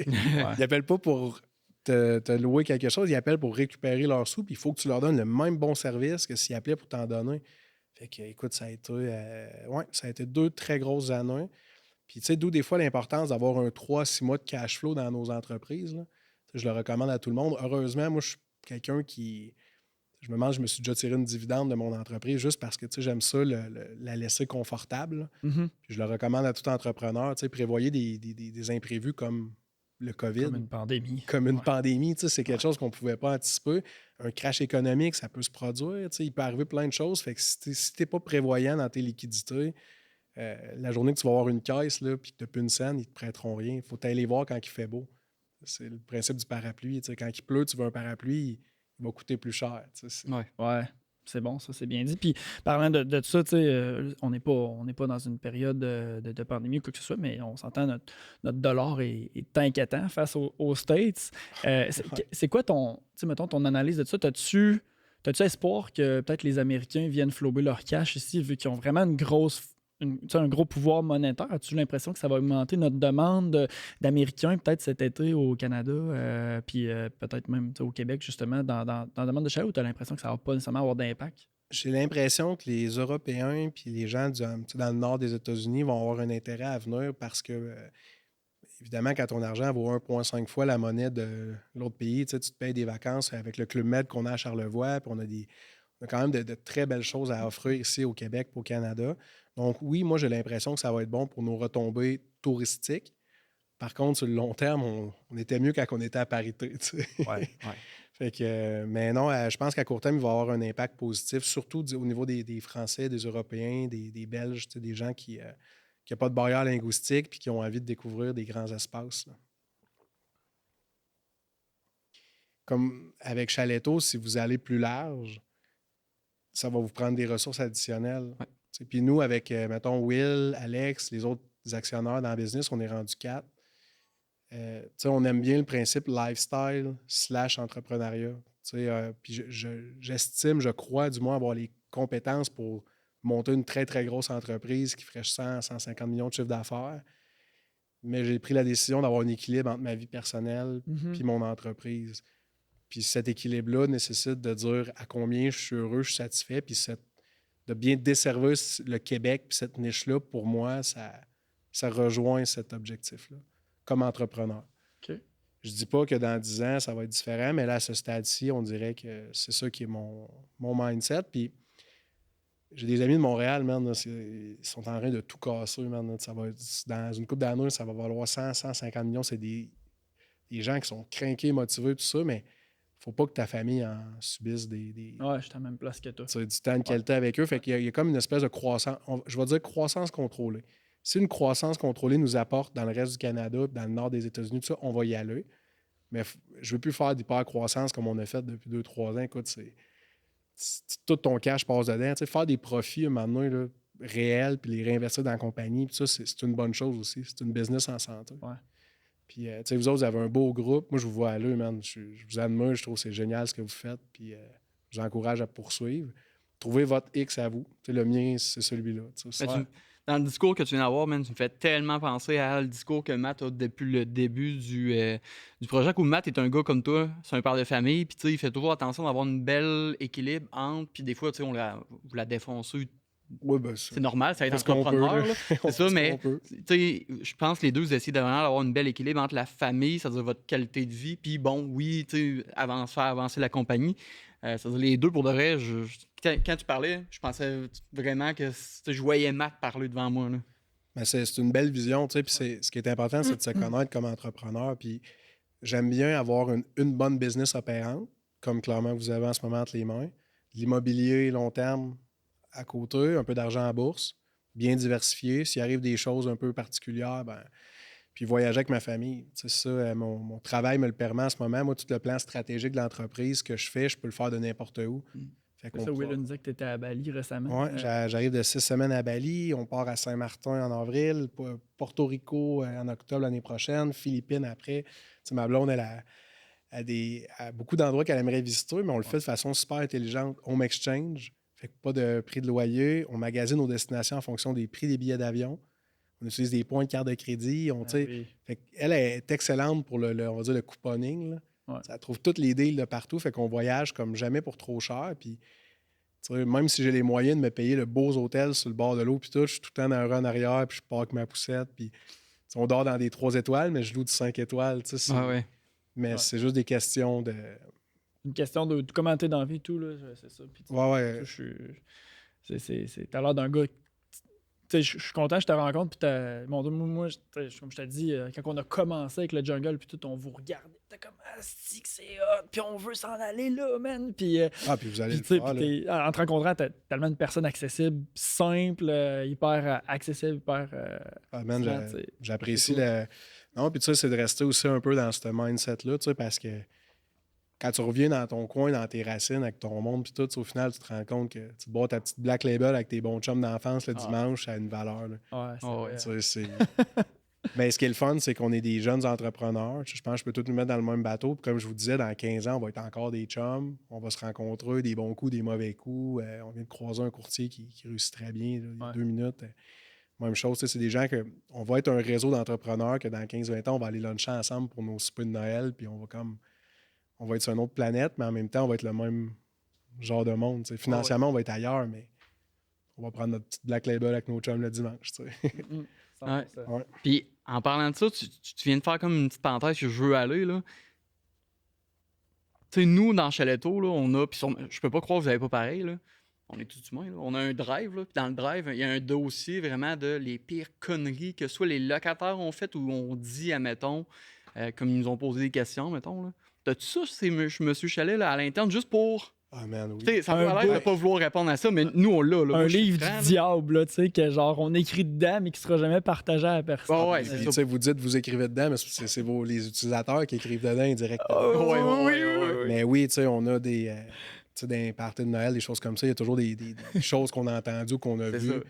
Ils n'appellent pas pour te louer quelque chose, ils appellent pour récupérer leurs sous, puis il faut que tu leur donnes le même bon service que s'ils appelaient pour t'en donner. Fait que, écoute, ça a été 2 très grosses années. Puis, tu sais, d'où des fois l'importance d'avoir un 3-6 mois de cash flow dans nos entreprises. Là. Je le recommande à tout le monde. Heureusement, moi, je suis quelqu'un qui... Je me suis déjà tiré une dividende de mon entreprise juste parce que, tu sais, j'aime ça, la laisser confortable. Mm-hmm. Puis je le recommande à tout entrepreneur. Tu sais, prévoyez des imprévus comme le COVID. Comme une pandémie. Comme une pandémie, tu sais, c'est quelque chose qu'on ne pouvait pas anticiper. Un crash économique, ça peut se produire. Tu sais, il peut arriver plein de choses. Fait que si tu n'es pas prévoyant dans tes liquidités, la journée que tu vas avoir une caisse et que tu n'as plus une scène, ils ne te prêteront rien. Il faut aller voir quand il fait beau. C'est le principe du parapluie. Tu sais, quand il pleut, tu veux un parapluie, il va coûter plus cher. Tu sais, ouais. C'est bon, ça, c'est bien dit. Puis, parlant de ça, tu sais, on n'est pas dans une période de pandémie ou quoi que ce soit, mais on s'entend, notre dollar est inquiétant face aux States. C'est quoi mettons, ton analyse de ça? T'as-tu espoir que peut-être les Américains viennent flouber leur cash ici, vu qu'ils ont vraiment un gros pouvoir monétaire? As-tu l'impression que ça va augmenter notre demande d'Américains peut-être cet été au Canada, puis peut-être même au Québec, justement, dans la demande de chalet, ou tu as l'impression que ça ne va pas nécessairement avoir d'impact? J'ai l'impression que les Européens puis les gens dans le nord des États-Unis vont avoir un intérêt à venir parce que, évidemment, quand ton argent vaut 1,5 fois la monnaie de l'autre pays, tu te payes des vacances avec le Club Med qu'on a à Charlevoix, puis on a quand même de très belles choses à offrir ici au Québec et au Canada. Donc oui, moi, j'ai l'impression que ça va être bon pour nos retombées touristiques. Par contre, sur le long terme, on était mieux quand on était à parité. Tu sais. Ouais. Fait que, mais non, je pense qu'à court terme, il va y avoir un impact positif, surtout au niveau des Français, des Européens, des Belges, tu sais, des gens qui n'ont pas de barrière linguistique et qui ont envie de découvrir des grands espaces. Là. Comme avec Chaletto, si vous allez plus large, ça va vous prendre des ressources additionnelles. Ouais. Puis nous, avec, mettons, Will, Alex, les autres actionnaires dans le business, on est rendu 4. On aime bien le principe lifestyle / entrepreneuriat. Puis j'estime, je crois, du moins, avoir les compétences pour monter une très, très grosse entreprise qui ferait 100-150 millions de chiffre d'affaires. Mais j'ai pris la décision d'avoir un équilibre entre ma vie personnelle et mon entreprise. Puis cet équilibre-là nécessite de dire à combien je suis heureux, je suis satisfait, puis de bien desservir le Québec, puis cette niche-là, pour moi, ça rejoint cet objectif-là, comme entrepreneur. OK. Je dis pas que dans 10 ans, ça va être différent, mais là, à ce stade-ci, on dirait que c'est ça qui est mon mindset. Puis j'ai des amis de Montréal, man, là, ils sont en train de tout casser, man. Là. Ça va dans une couple d'années, ça va valoir 100-150 millions. C'est des gens qui sont craqués, motivés, tout ça, mais faut pas que ta famille en subisse Ouais, je suis à la même place que toi. du temps de qualité avec eux. Fait qu'il y a comme une espèce de croissance, je vais dire croissance contrôlée. Si une croissance contrôlée nous apporte dans le reste du Canada, dans le nord des États-Unis, tout ça, on va y aller. Mais je veux plus faire d'hyper-croissance comme on a fait depuis 2-3 ans. Écoute, tout ton cash passe dedans. Tu sais, faire des profits maintenant là, réels puis les réinvestir dans la compagnie, puis ça, c'est une bonne chose aussi. C'est une business en santé. Ouais. Puis, tu sais, vous autres, vous avez un beau groupe. Moi, je vous vois aller, man. Je vous admire. Je trouve que c'est génial ce que vous faites. Puis, je vous encourage à poursuivre. Trouvez votre X à vous. Tu sais, le mien, c'est celui-là. Tu sais, Dans le discours que tu viens d'avoir, man, tu me fais tellement penser à le discours que Matt a depuis le début du projet, où Matt est un gars comme toi, c'est un père de famille, puis tu sais, il fait toujours attention d'avoir une belle équilibre entre, puis des fois, tu sais, vous la défoncez. ouais, ben, C'est normal, ça va être ce qu'on peut, entrepreneur, là. là. C'est ça, mais peut. tu sais, je pense que les deux, vous essayez d'avoir une belle équilibre entre la famille, c'est-à-dire votre qualité de vie, puis bon, oui, tu sais, faire avancer la compagnie. C'est-à-dire les deux, pour de vrai, quand tu parlais, je pensais vraiment que je voyais Matt parler devant moi. Là. Mais c'est une belle vision, tu sais, puis ce qui est important, c'est de se connaître comme entrepreneur, puis j'aime bien avoir une bonne business opérante, comme clairement vous avez en ce moment entre les mains, l'immobilier long terme à côté, un peu d'argent en bourse, bien diversifié, s'il arrive des choses un peu particulières, ben, puis voyager avec ma famille, c'est ça, mon travail me le permet en ce moment, moi, tout le plan stratégique de l'entreprise que je fais, je peux le faire de n'importe où. Fait C'est ça, Will nous disait que tu étais à Bali récemment. Ouais, j'arrive de 6 semaines à Bali. On part à Saint-Martin en avril, Porto Rico en octobre l'année prochaine, Philippines après. Tu sais, ma blonde, elle a beaucoup d'endroits qu'elle aimerait visiter, mais on le fait de façon super intelligente. Home exchange, fait que pas de prix de loyer. On magasine nos destinations en fonction des prix des billets d'avion. On utilise des points de carte de crédit. Oui. Fait elle est excellente pour on va dire le couponing. Là. Ouais. Ça trouve toutes les deals de partout. Fait qu'on voyage comme jamais pour trop cher. Puis même si j'ai les moyens de me payer le beau hôtel sur le bord de l'eau, puis tout, je suis tout le temps dans un run arrière, puis je pars avec ma poussette, puis on dort dans des 3 étoiles, mais je loue du 5 étoiles. Ouais. Mais c'est juste des questions de... Une question de commenter dans la vie et tout, là, c'est ça. Puis, Ouais. T'as l'air d'un gars... Je suis content que je te rencontre, puis mon Dieu, moi, comme je t'ai dit, quand on a commencé avec le jungle, puis tout, on vous regardait, t'es comme « Asti que c'est hot, puis on veut s'en aller là, man! » Puis puis vous allez puis, le faire, là. en te rencontrant, t'es tellement une personne accessible, simple, hyper accessible, hyper... Man, franc, j'apprécie c'est le... Non, puis tu sais, c'est de rester aussi un peu dans ce mindset-là, tu sais, parce que quand tu reviens dans ton coin, dans tes racines, avec ton monde, puis tout, au final, tu te rends compte que tu bois ta petite Black Label avec tes bons chums d'enfance le dimanche, ça a une valeur. Là. Ouais, c'est vrai. Tu sais, mais ce qui est le fun, c'est qu'on est des jeunes entrepreneurs. Je pense que je peux tous nous mettre dans le même bateau. Puis comme je vous disais, dans 15 ans, on va être encore des chums. On va se rencontrer, des bons coups, des mauvais coups. On vient de croiser un courtier qui réussit très bien là, il y a 2 minutes. Même chose, c'est des gens que... On va être un réseau d'entrepreneurs que dans 15-20 ans, on va aller luncher ensemble pour nos soupers de Noël. Puis on va être sur une autre planète, mais en même temps, on va être le même genre de monde. T'sais. Financièrement, on va être ailleurs, mais on va prendre notre petite Black Label avec nos chums le dimanche. Ouais. Puis en parlant de ça, tu viens de faire comme une petite parenthèse que je veux aller. Là. Tu sais, nous, dans Chaletto, là, on a. Puis je peux pas croire que vous n'avez pas pareil. Là. On est tous humains. Là. On a un drive. Là, puis dans le drive, il y a un dossier vraiment de les pires conneries que soit les locataires ont fait ou on dit, admettons, comme ils nous ont posé des questions, mettons. Là. T'as-tu ça, c'est Monsieur Chalet là, à l'interne, juste pour. Ah, man, oui. T'sais, ça peut l'air de pas vouloir répondre à ça, mais nous, on l'a. Là. Un Moi, livre franc, du diable, là, tu sais, que genre, on écrit dedans, mais qui sera jamais partagé à personne. Ouais, Puis, tu sais, vous dites, vous écrivez dedans, mais c'est les utilisateurs qui écrivent dedans indirectement. Ouais. Mais oui, tu sais, on a des... tu sais, dans les parties de Noël, des choses comme ça, il y a toujours des choses qu'on a entendues, qu'on a vues.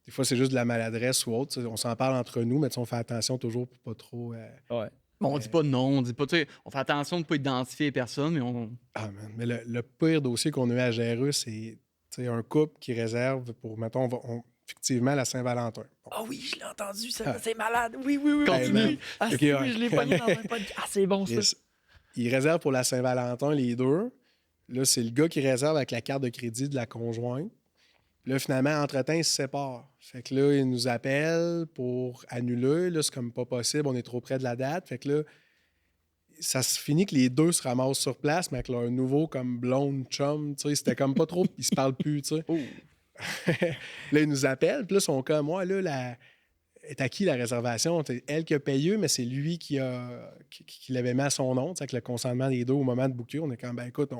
Des fois, c'est juste de la maladresse ou autre. On s'en parle entre nous, mais on fait attention toujours pour pas trop... Ouais. Bon, on dit pas non, on dit pas, tu sais, on fait attention de ne pas identifier les personnes, mais on. Ah, man. Mais le pire dossier qu'on a eu à gérer, c'est un couple qui réserve pour, mettons, effectivement, la Saint-Valentin. Bon. Ah oui, je l'ai entendu, ça, c'est malade. Oui. Continue. Ah, Ok, oui, ouais. je l'ai pogné dans un podcast. Ah, c'est bon, ça. Ils réservent pour la Saint-Valentin, les deux. Là, c'est le gars qui réserve avec la carte de crédit de la conjointe. Là, finalement, entre-temps, ils se séparent. Fait que là, ils nous appellent pour annuler. Là, c'est comme pas possible, on est trop près de la date. Fait que là, ça se finit que les deux se ramassent sur place, mais avec leur nouveau comme blonde chum, tu sais, c'était comme pas trop, ils se parlent plus, tu sais. Oh. Là, ils nous appellent, puis là, ils sont comme, moi, là, est à qui la réservation? C'est elle qui a payé, mais c'est lui qui l'avait mis à son nom, tu sais, avec le consentement des deux au moment de booker. On est comme, ben écoute,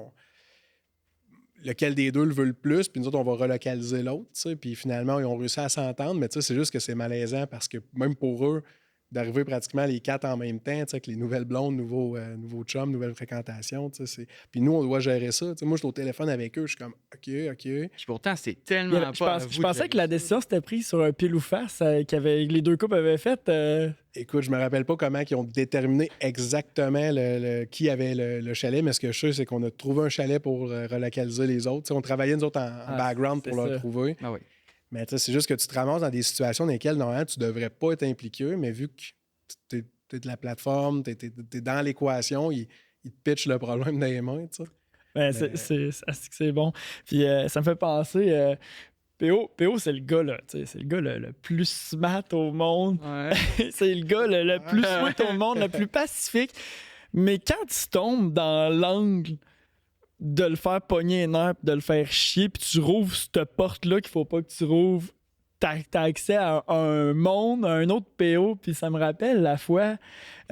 lequel des deux le veut le plus, puis nous autres, on va relocaliser l'autre, tu sais. Puis finalement, ils ont réussi à s'entendre, mais tu sais, c'est juste que c'est malaisant parce que même pour eux, d'arriver pratiquement les 4 en même temps, tu sais, avec les nouvelles blondes, nouveaux chums, nouvelles fréquentations, tu sais, puis nous, on doit gérer ça. Tu sais, moi, je suis au téléphone avec eux, je suis comme, OK. Puis pourtant, c'est tellement Je pensais que la décision s'était prise sur un pile ou face les deux couples avaient fait. Écoute, je me rappelle pas comment ils ont déterminé exactement qui avait le chalet, mais ce que je sais, c'est qu'on a trouvé un chalet pour relocaliser les autres. Tu sais, on travaillait, nous autres, en background pour leur trouver. Ah oui. Mais c'est juste que tu te ramasses dans des situations dans lesquelles, normalement, tu ne devrais pas être impliqué, mais vu que tu es de la plateforme, tu es dans l'équation, ils te pitchent le problème dans les mains, tu sais. Ben, c'est bon. Puis ça me fait penser... PO, c'est le gars, là. C'est le gars le plus smart au monde. Ouais. C'est le gars le plus sweet au monde, le plus pacifique. Mais quand tu tombes dans l'angle de le faire pogner un nerf, de le faire chier, puis tu rouvres cette porte-là qu'il faut pas que tu rouvres, t'as accès à un monde, à un autre PO, puis ça me rappelle la fois...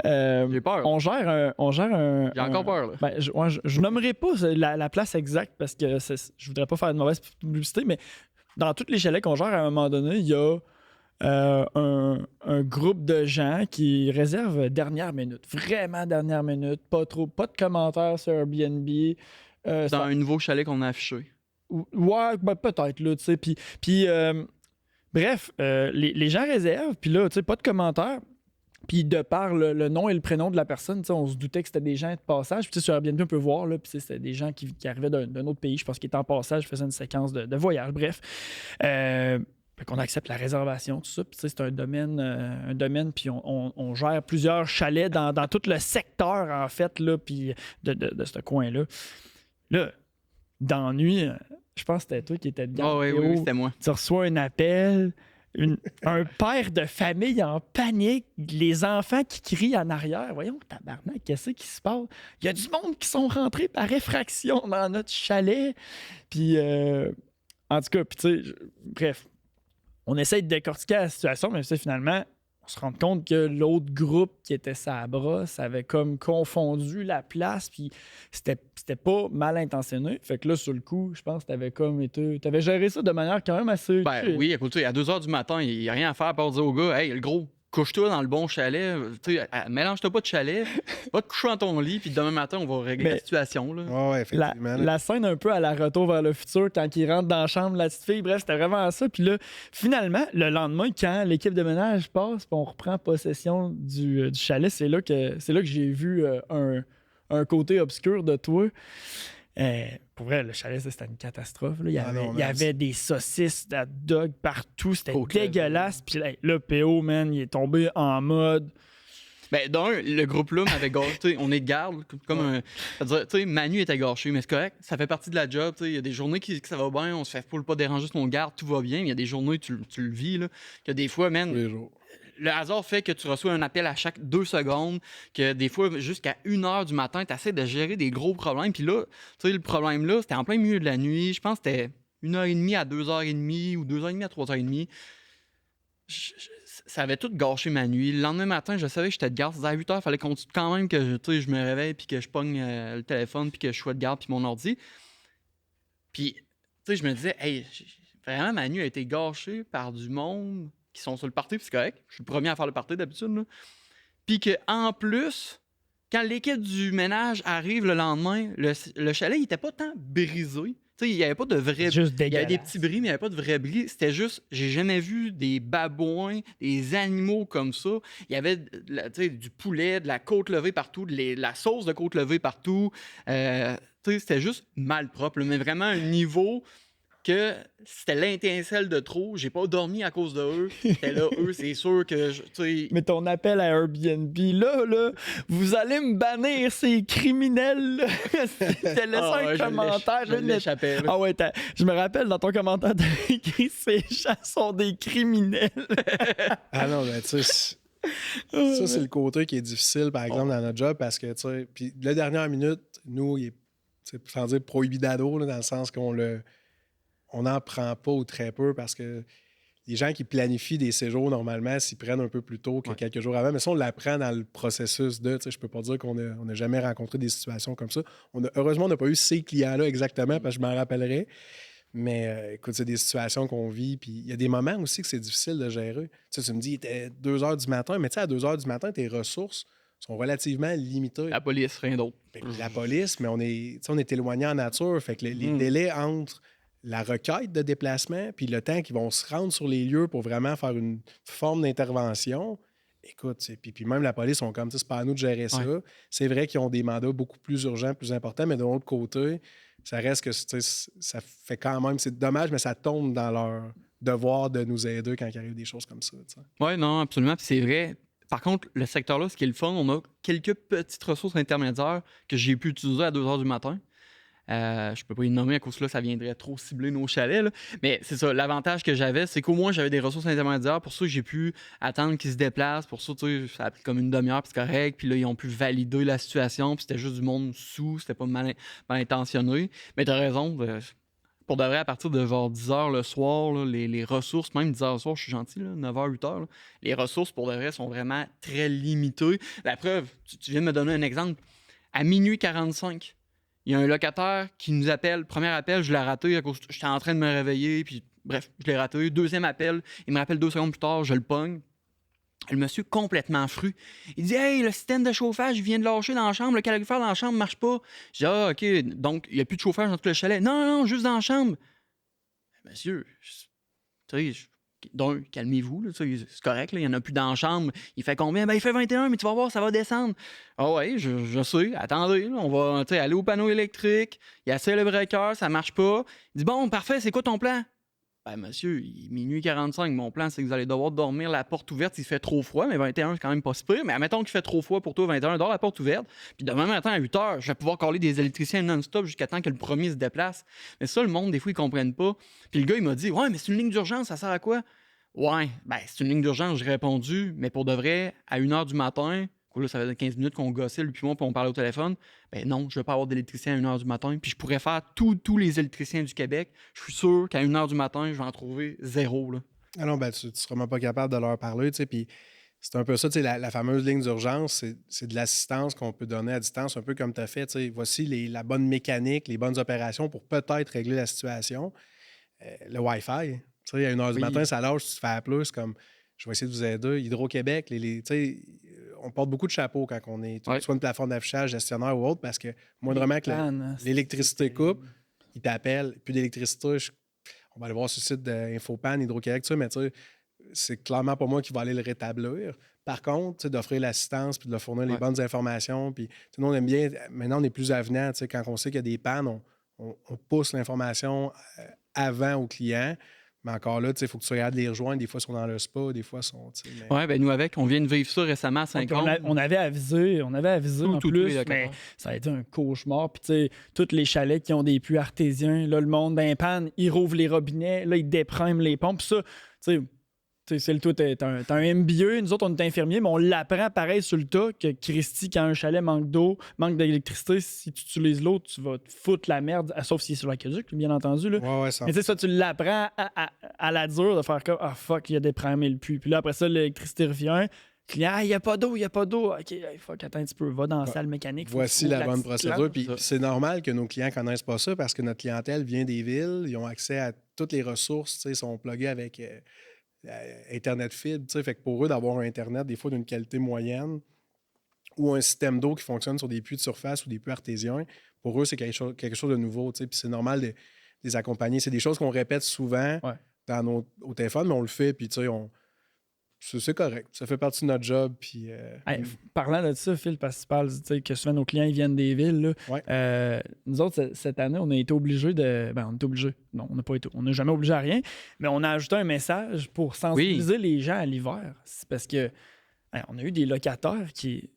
J'ai peur. On gère un... J'ai encore peur, là. Ben, je nommerai pas la place exacte parce que je voudrais pas faire de mauvaise publicité, mais dans tous les chalets qu'on gère, à un moment donné, il y a un groupe de gens qui réservent dernière minute. Vraiment dernière minute. Pas de commentaires sur Airbnb. Dans un nouveau chalet qu'on a affiché. Ouais, ben, peut-être, là, tu sais. Puis bref, les gens réservent, puis là, tu sais, pas de commentaires. Puis de par le nom et le prénom de la personne, on se doutait que c'était des gens de passage. Puis sur Airbnb, on peut voir, là, puis c'était des gens qui arrivaient d'un autre pays, je pense qu'ils étaient en passage, faisaient une séquence de voyage, bref. Qu'on accepte la réservation, tout ça. Puis c'est un domaine, puis on gère plusieurs chalets dans tout le secteur, en fait, là, puis de ce coin-là. Là, dans la nuit, je pense que c'était toi qui étais dedans. Ah oui, c'était moi. Tu reçois un appel... un père de famille en panique, les enfants qui crient en arrière. Voyons, tabarnak, qu'est-ce qui se passe? Il y a du monde qui sont rentrés par effraction dans notre chalet. Puis, en tout cas, tu sais, bref, on essaie de décortiquer la situation, mais finalement, on se rend compte que l'autre groupe qui était sa brosse avait comme confondu la place, puis c'était pas mal intentionné. Fait que là, sur le coup, je pense que t'avais géré ça de manière quand même assez... Ben oui, écoute, à 2 h du matin, il n'y a rien à faire à part dire au gars, hey, le gros, couche-toi dans le bon chalet, mélange-toi pas de chalet, va te coucher dans ton lit, puis demain matin, on va régler la situation. Là. Ouais, effectivement. La scène un peu à la Retour vers le futur, quand il rentre dans la chambre, la petite fille, bref, c'était vraiment ça. Puis là, finalement, le lendemain, quand l'équipe de ménage passe, puis on reprend possession du chalet, c'est là que j'ai vu un côté obscur de toi. Pour vrai, le chalet, c'était une catastrophe. Là. Il y avait des saucisses, de dog partout. C'était dégueulasse. Puis là, PO, man, il est tombé en mode... Ben, le groupe-là m'avait gâché. On est de garde. C'est-à-dire, tu sais, Manu était gâché, mais c'est correct. Ça fait partie de la job. Il y a des journées que ça va bien, on se fait pas déranger sur ton garde, tout va bien. Il y a des journées, tu le vis, là, que des fois, man... Tous les jours. Le hasard fait que tu reçois un appel à chaque 2 secondes, que des fois, jusqu'à 1 h du matin, tu essaies de gérer des gros problèmes. Puis là, tu sais, le problème-là, c'était en plein milieu de la nuit. Je pense que c'était 1h30 à 2h30 ou 2h30 à 3h30. Ça avait tout gâché ma nuit. Le lendemain matin, je savais que j'étais de garde. C'était à 8 h, il fallait quand même que je me réveille, puis que je pogne le téléphone, puis que je sois de garde, puis mon ordi. Puis, tu sais, je me disais, hey, vraiment, ma nuit a été gâchée par du monde qui sont sur le party, puis c'est correct. Je suis le premier à faire le party d'habitude. Là. Puis qu'en plus, quand l'équipe du ménage arrive le lendemain, le chalet, il était pas tant brisé. Tu sais, il n'y avait pas de vrai... Juste il y avait dégueulasse. des petits bris, mais il n'y avait pas de vrai bris. C'était juste... J'ai jamais vu des babouins, des animaux comme ça. Il y avait du poulet, de la côte levée partout, de la sauce de côte levée partout. Tu sais, c'était juste mal propre. Là, mais vraiment un niveau... que c'était l'étincelle de trop. J'ai pas dormi à cause de eux. C'était là, eux, c'est sûr que... Mais ton appel à Airbnb, là, vous allez me bannir, ces criminels. Là. T'as laissé un commentaire. Je l'échappais. Ah ouais, je me rappelle, dans ton commentaire, t'as écrit « Ces gens sont des criminels. » Ah non, mais tu sais... Ça, c'est le côté qui est difficile, par exemple, dans notre job, parce que, tu sais, puis la dernière minute, nous, il est, sans dire prohibidado, là, dans le sens on n'en prend pas ou très peu, parce que les gens qui planifient des séjours, normalement, s'y prennent un peu plus tôt que quelques jours avant. Mais ça, on l'apprend dans le processus de, tu sais, je peux pas dire qu'on n'a jamais rencontré des situations comme ça. Heureusement, on n'a pas eu ces clients-là exactement, parce que je m'en rappellerai. Mais écoute, c'est des situations qu'on vit. Puis il y a des moments aussi que c'est difficile de gérer. Tu sais, tu me dis, il était 2 h du matin, mais tu sais, à 2 h du matin, tes ressources sont relativement limitées. La police, rien d'autre. La police, mais on est éloigné en nature. Fait que les délais entre la requête de déplacement puis le temps qu'ils vont se rendre sur les lieux pour vraiment faire une forme d'intervention. Écoute, puis même la police sont comme, c'est pas à nous de gérer ça. C'est vrai qu'ils ont des mandats beaucoup plus urgents, plus importants, mais de l'autre côté, ça reste que ça fait quand même, c'est dommage, mais ça tombe dans leur devoir de nous aider quand il arrive des choses comme ça. Oui, non, absolument. Puis c'est vrai. Par contre, le secteur-là, ce qui est le fun, on a quelques petites ressources intermédiaires que j'ai pu utiliser à 2 h du matin. Je peux pas y nommer à cause que là, ça viendrait trop cibler nos chalets. Là. Mais c'est ça, l'avantage que j'avais, c'est qu'au moins j'avais des ressources intermédiaires. Pour ça, j'ai pu attendre qu'ils se déplacent. Pour ça, tu sais, ça a pris comme une demi-heure, puis c'est correct. Puis là, ils ont pu valider la situation. Puis c'était juste du monde sous, c'était pas mal intentionné. Mais t'as raison. Pour de vrai, à partir de genre 10 h le soir, là, les ressources, même 10 h le soir, je suis gentil, là, 9 h, 8 h, là, les ressources pour de vrai sont vraiment très limitées. La preuve, tu viens de me donner un exemple. À minuit 45, il y a un locataire qui nous appelle. Premier appel, je l'ai raté à cause j'étais en train de me réveiller. Puis, bref, je l'ai raté. Deuxième appel, il me rappelle 2 secondes plus tard, je le pogne. Le monsieur complètement fru. Il dit « Hey, le système de chauffage, il vient de lâcher dans la chambre. Le calorifère dans la chambre ne marche pas. » Je dis « Ah, OK. Donc, il n'y a plus de chauffage dans tout le chalet. » « Non, non, juste dans la chambre. » Monsieur, tu sais, donc, calmez-vous, là, c'est correct, là, il n'y en a plus dans la chambre. Il fait combien? Ben, il fait 21, mais tu vas voir, ça va descendre. Ah ouais, je sais, attendez, là, on va aller au panneau électrique, il essaie le breaker, ça marche pas. Il dit, bon, parfait, c'est quoi ton plan? Ben, monsieur, il est minuit 45, mon plan, c'est que vous allez devoir dormir la porte ouverte s'il fait trop froid, mais 21, c'est quand même pas si pire. Mais admettons qu'il fait trop froid pour toi, 21, dors la porte ouverte, puis demain matin à 8 h, je vais pouvoir caler des électriciens non-stop jusqu'à temps que le premier se déplace. Mais ça, le monde, des fois, ils comprennent pas. Puis le gars, il m'a dit, ouais, mais c'est une ligne d'urgence, ça sert à quoi? Ouais, ben, c'est une ligne d'urgence, j'ai répondu, mais pour de vrai, à 1 h du matin, là, ça faisait 15 minutes qu'on gossait, lui puis moi, puis on parlait au téléphone. Ben non, je ne veux pas avoir d'électricien à 1 h du matin, puis je pourrais faire tous les électriciens du Québec. Je suis sûr qu'à 1 h du matin, je vais en trouver 0. Là. Ah non, ben, tu ne seras même pas capable de leur parler, tu sais, puis c'est un peu ça, tu sais, la fameuse ligne d'urgence, c'est de l'assistance qu'on peut donner à distance, un peu comme tu as fait, tu sais, voici la bonne mécanique, les bonnes opérations pour peut-être régler la situation. Le Wi-Fi, tu sais, à 1 h du matin, ça lâche, tu te fais appeler, c'est comme, je vais essayer de vous aider. Hydro-Québec, tu sais, on porte beaucoup de chapeaux quand on est soit une plateforme d'affichage, gestionnaire ou autre, parce que moindrement que l'électricité coupe, ils t'appellent, plus d'électricité, on va aller voir sur le site d'Infopan, Hydro-Québec, mais tu sais, c'est clairement pas moi qui va aller le rétablir. Par contre, d'offrir l'assistance puis de leur fournir les bonnes informations. Puis, nous, on aime bien, maintenant, on est plus avenant. Quand on sait qu'il y a des pannes, on pousse l'information avant au client. Mais encore là, il faut que tu regardes les rejoindre. Des fois, ils sont dans le spa, des fois, ils sont... Mais... Oui, bien, nous, on vient de vivre ça récemment à Saint-Côme. On avait avisé en plus, mais ça a été un cauchemar. Puis, tu sais, tous les chalets qui ont des puits artésiens, là, le monde, ben, panne, ils rouvrent les robinets, là, ils dépriment les pompes. Puis ça, tu sais... C'est le tout, t'as un MBA, nous autres, on est infirmiers, mais on l'apprend pareil sur le tas que Christy, quand un chalet manque d'eau, manque d'électricité, si tu utilises l'eau, tu vas te foutre la merde, sauf si c'est sur l'aqueduc, bien entendu. Là. Ouais, ça. Mais tu sais, ça, tu l'apprends à la dure de faire comme « Ah, fuck, il a déprimé le puits. » Puis là, après ça, l'électricité revient. Client, il n'y a pas d'eau, il n'y a pas d'eau. OK, fuck, attends un petit peu, va dans la salle mécanique. Voici la bonne procédure. Puis c'est normal que nos clients ne connaissent pas ça parce que notre clientèle vient des villes, ils ont accès à toutes les ressources, ils sont plugués avec... Internet fibre, tu sais, fait que pour eux, d'avoir un Internet, des fois, d'une qualité moyenne ou un système d'eau qui fonctionne sur des puits de surface ou des puits artésiens, pour eux, c'est quelque chose de nouveau, tu sais, puis c'est normal de les accompagner. C'est des choses qu'on répète souvent au téléphone, mais on le fait, puis tu sais, c'est correct. Ça fait partie de notre job. Puis, parlant de ça, Phil, parce que tu parles que souvent nos clients ils viennent des villes. Là, nous autres, cette année, on a été obligés de. Ben, on est obligés. Non, on n'a pas été. On n'a jamais obligé à rien. Mais on a ajouté un message pour sensibiliser les gens à l'hiver. C'est parce que on a eu des locataires qui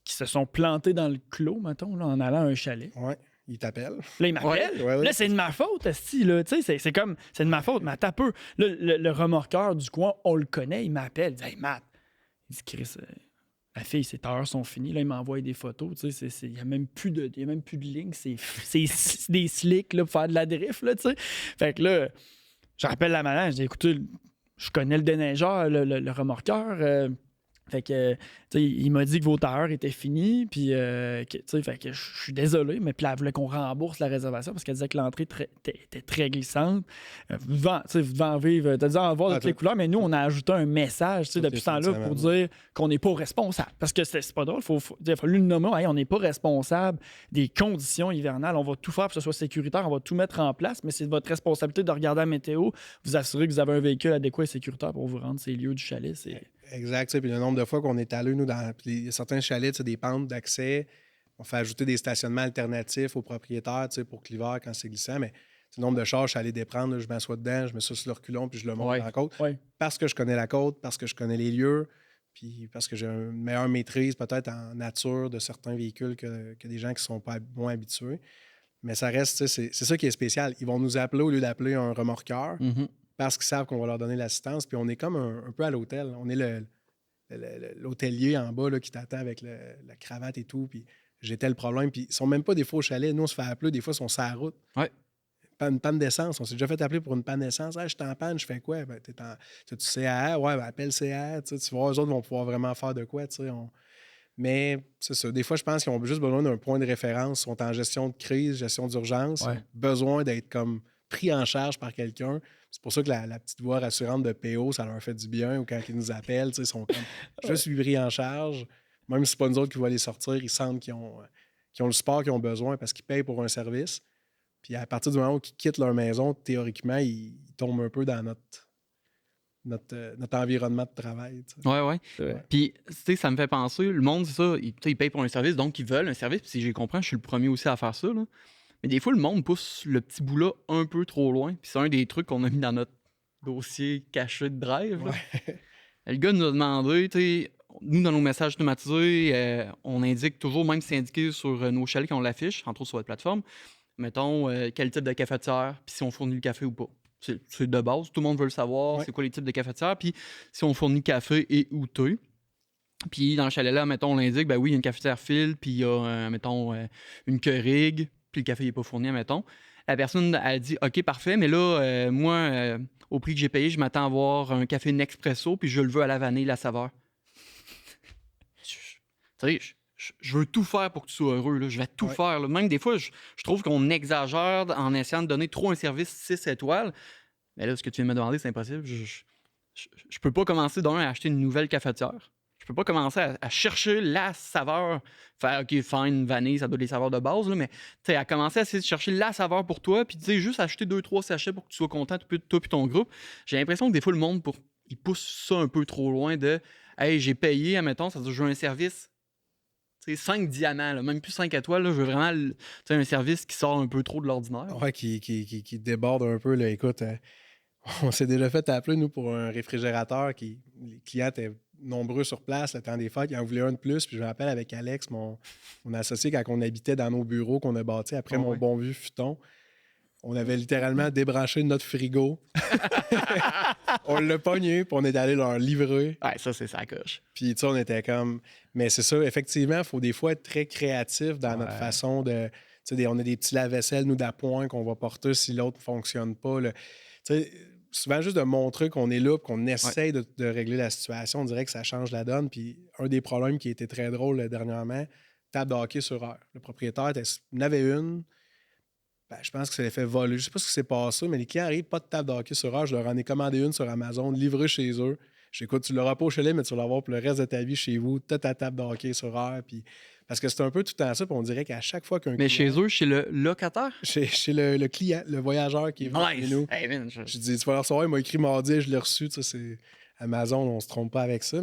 se sont plantés dans le clos, mettons, là, en allant à un chalet. Oui. Il t'appelle. Là, il m'appelle. Ouais. Là, c'est de ma faute, esti, là. Tu sais, c'est comme, c'est de ma faute. Mais attends un peu. Là, le remorqueur du coin, on le connaît, il m'appelle. Il dit, hey, Matt, Il dit, Chris, la fille, ses heures sont finies. Là, il m'envoie des photos. Il n'y a même plus de lignes. C'est des slicks là, pour faire de la drift. Là, tu sais. Fait que là, je rappelle la madame. Je dis, écoutez, je connais le déneigeur, le remorqueur. Fait que, tu sais, il m'a dit que vos tailleurs étaient finis, puis, tu sais, fait que je suis désolé, mais puis là, elle voulait qu'on rembourse la réservation parce qu'elle disait que l'entrée était très glissante. Vous devez en vivre, t'as dit en voir toutes les couleurs, mais nous, on a ajouté un message, tu sais, depuis ce temps-là pour dire qu'on n'est pas responsable. Parce que c'est pas drôle, il a fallu le nommer, hey, on n'est pas responsable des conditions hivernales, on va tout faire pour que ce soit sécuritaire, on va tout mettre en place, mais c'est votre responsabilité de regarder la météo, vous assurer que vous avez un véhicule adéquat et sécuritaire pour vous rendre ces lieux du chalet. Exact. Puis le nombre de fois qu'on est allé, nous, il y a certains chalets, des pentes d'accès, on fait ajouter des stationnements alternatifs aux propriétaires pour que l'hiver, quand c'est glissant, mais le nombre de chars, je suis allé déprendre, là, je m'assois dedans, je mets ça sur le reculon, puis je le monte dans la côte. Ouais. Parce que je connais la côte, parce que je connais les lieux, puis parce que j'ai une meilleure maîtrise peut-être en nature de certains véhicules que des gens qui ne sont pas moins habitués. Mais ça reste, c'est ça qui est spécial. Ils vont nous appeler au lieu d'appeler un remorqueur. Mm-hmm. Parce qu'ils savent qu'on va leur donner l'assistance. Puis on est comme un peu à l'hôtel. On est l'hôtelier en bas là, qui t'attend avec la cravate et tout. Puis j'étais le problème. Puis ils sont même pas des fois au chalet. Nous, on se fait appeler. Des fois, ils sont sur la route. Ouais. Une panne d'essence. On s'est déjà fait appeler pour une panne d'essence. Hey, je suis en panne, je fais quoi? Ben, tu CAA? Ouais, ben, appelle CAA. Tu vois, eux autres vont pouvoir vraiment faire de quoi. Mais c'est ça. Des fois, je pense qu'ils ont juste besoin d'un point de référence. Ils sont en gestion de crise, gestion d'urgence. Ouais. Ils ont besoin d'être comme pris en charge par quelqu'un. C'est pour ça que la petite voix rassurante de PO, ça leur fait du bien. Ou quand ils nous appellent, ils sont comme « Je suis pris en charge ». Même si c'est pas nous autres qui vont les sortir, ils sentent qu'ils ont le support qu'ils ont besoin parce qu'ils payent pour un service. Puis à partir du moment où ils quittent leur maison, théoriquement, ils tombent un peu dans notre environnement de travail. Ouais. Puis, tu sais, ça me fait penser, le monde, c'est ça, ils payent pour un service, donc ils veulent un service. Puis si j'ai compris, je suis le premier aussi à faire ça, là. Mais des fois, le monde pousse le petit bout-là un peu trop loin. Puis c'est un des trucs qu'on a mis dans notre dossier caché de drive. Ouais. Le gars nous a demandé, tu sais, nous, dans nos messages automatisés, on indique toujours, même si c'est indiqué sur nos chalets qu'on l'affiche, entre autres sur votre plateforme, mettons, quel type de cafetière, puis si on fournit le café ou pas. C'est de base, tout le monde veut le savoir, c'est quoi les types de cafetières, puis si on fournit café et ou thé. Puis dans le chalet-là, mettons, on l'indique, ben oui, il y a une cafetière fil, puis il y a, mettons, une Keurig, puis le café n'est pas fourni, mettons. La personne a dit, OK, parfait, mais là, moi, au prix que j'ai payé, je m'attends à avoir un café Nespresso, puis je le veux à la vanille, la saveur. Tu sais, je veux tout faire pour que tu sois heureux. Là. Je vais tout faire. Là. Même des fois, je trouve qu'on exagère en essayant de donner trop un service 6 étoiles. Mais là, ce que tu viens de me demander, c'est impossible. Je peux pas commencer d'un à acheter une nouvelle cafetière. Je peux pas commencer à chercher la saveur. Faire, OK, fine, vanille, ça doit être des saveurs de base. Là, mais à commencer à essayer de chercher la saveur pour toi. Puis juste acheter 2-3 sachets pour que tu sois content, toi et ton groupe. J'ai l'impression que des fois, le monde, il pousse ça un peu trop loin de hey, j'ai payé, admettons, ça veut dire je veux un service. 5 diamants, là, même plus 5 étoiles, là, je veux vraiment un service qui sort un peu trop de l'ordinaire. Ouais, qui déborde un peu. Là. Écoute, on s'est déjà fait appeler, nous, pour un réfrigérateur. Les clients étaient nombreux sur place le temps des fêtes. Ils en voulaient un de plus. Puis je me rappelle avec Alex, mon associé, quand on habitait dans nos bureaux qu'on a bâtis après mon bon vieux futon, on avait littéralement débranché notre frigo. On l'a pogné, puis on est allé leur livrer. Ouais, ça, c'est sa coche. Puis, tu sais, on était comme... Mais c'est ça, effectivement, il faut des fois être très créatif dans notre façon de... Tu sais, on a des petits lave-vaisselle, nous, d'appoint qu'on va porter si l'autre ne fonctionne pas. Tu sais, souvent, juste de montrer qu'on est là, qu'on essaye de régler la situation, on dirait que ça change la donne. Puis, un des problèmes qui était très drôle dernièrement, table de hockey sur heure. Le propriétaire en avait une. Ben, je pense que ça les fait voler. Je ne sais pas ce qui s'est passé, mais les clients arrivent, pas de table de hockey sur heure. Je leur en ai commandé une sur Amazon, livrée chez eux. J'écoute, tu l'auras pas au chalet, mais tu vas l'avoir pour le reste de ta vie chez vous. Tu as ta table de hockey sur heure. Puis... Parce que c'est un peu tout le temps ça, puis on dirait qu'à chaque fois qu'un mais client... chez eux, chez le locataire? Chez le client, le voyageur qui est venu chez nous. Hey, man, je dis, tu vas le recevoir, il m'a écrit mardi, je l'ai reçu. C'est Amazon, on se trompe pas avec ça.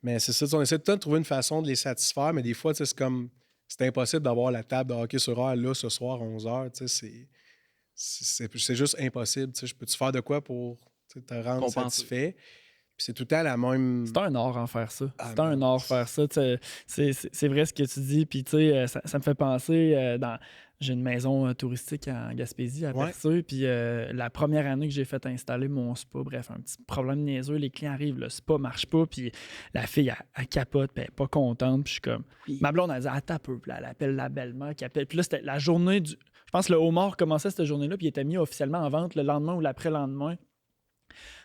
Mais c'est ça, on essaie tout le temps de trouver une façon de les satisfaire, mais des fois, c'est comme... C'est impossible d'avoir la table de hockey sur heure là ce soir à 11h. C'est juste impossible. Je peux-tu faire de quoi pour te rendre satisfait? Puis c'est tout le temps la même... C'est un art en faire ça. C'est un art faire ça. C'est vrai ce que tu dis. Puis ça me fait penser J'ai une maison touristique en Gaspésie, à Ouais. Perceux. Puis la première année que j'ai fait installer mon spa, bref, un petit problème niaiseux. Les clients arrivent, le spa marche pas. Puis la fille, elle capote, puis elle est pas contente. Puis je suis comme. Ma blonde, elle dit attends un peu. Puis là, elle appelle la belle-mère qui appelle. Puis là, c'était la journée du. Je pense que le homard commençait cette journée-là, puis il était mis officiellement en vente le lendemain ou l'après-lendemain.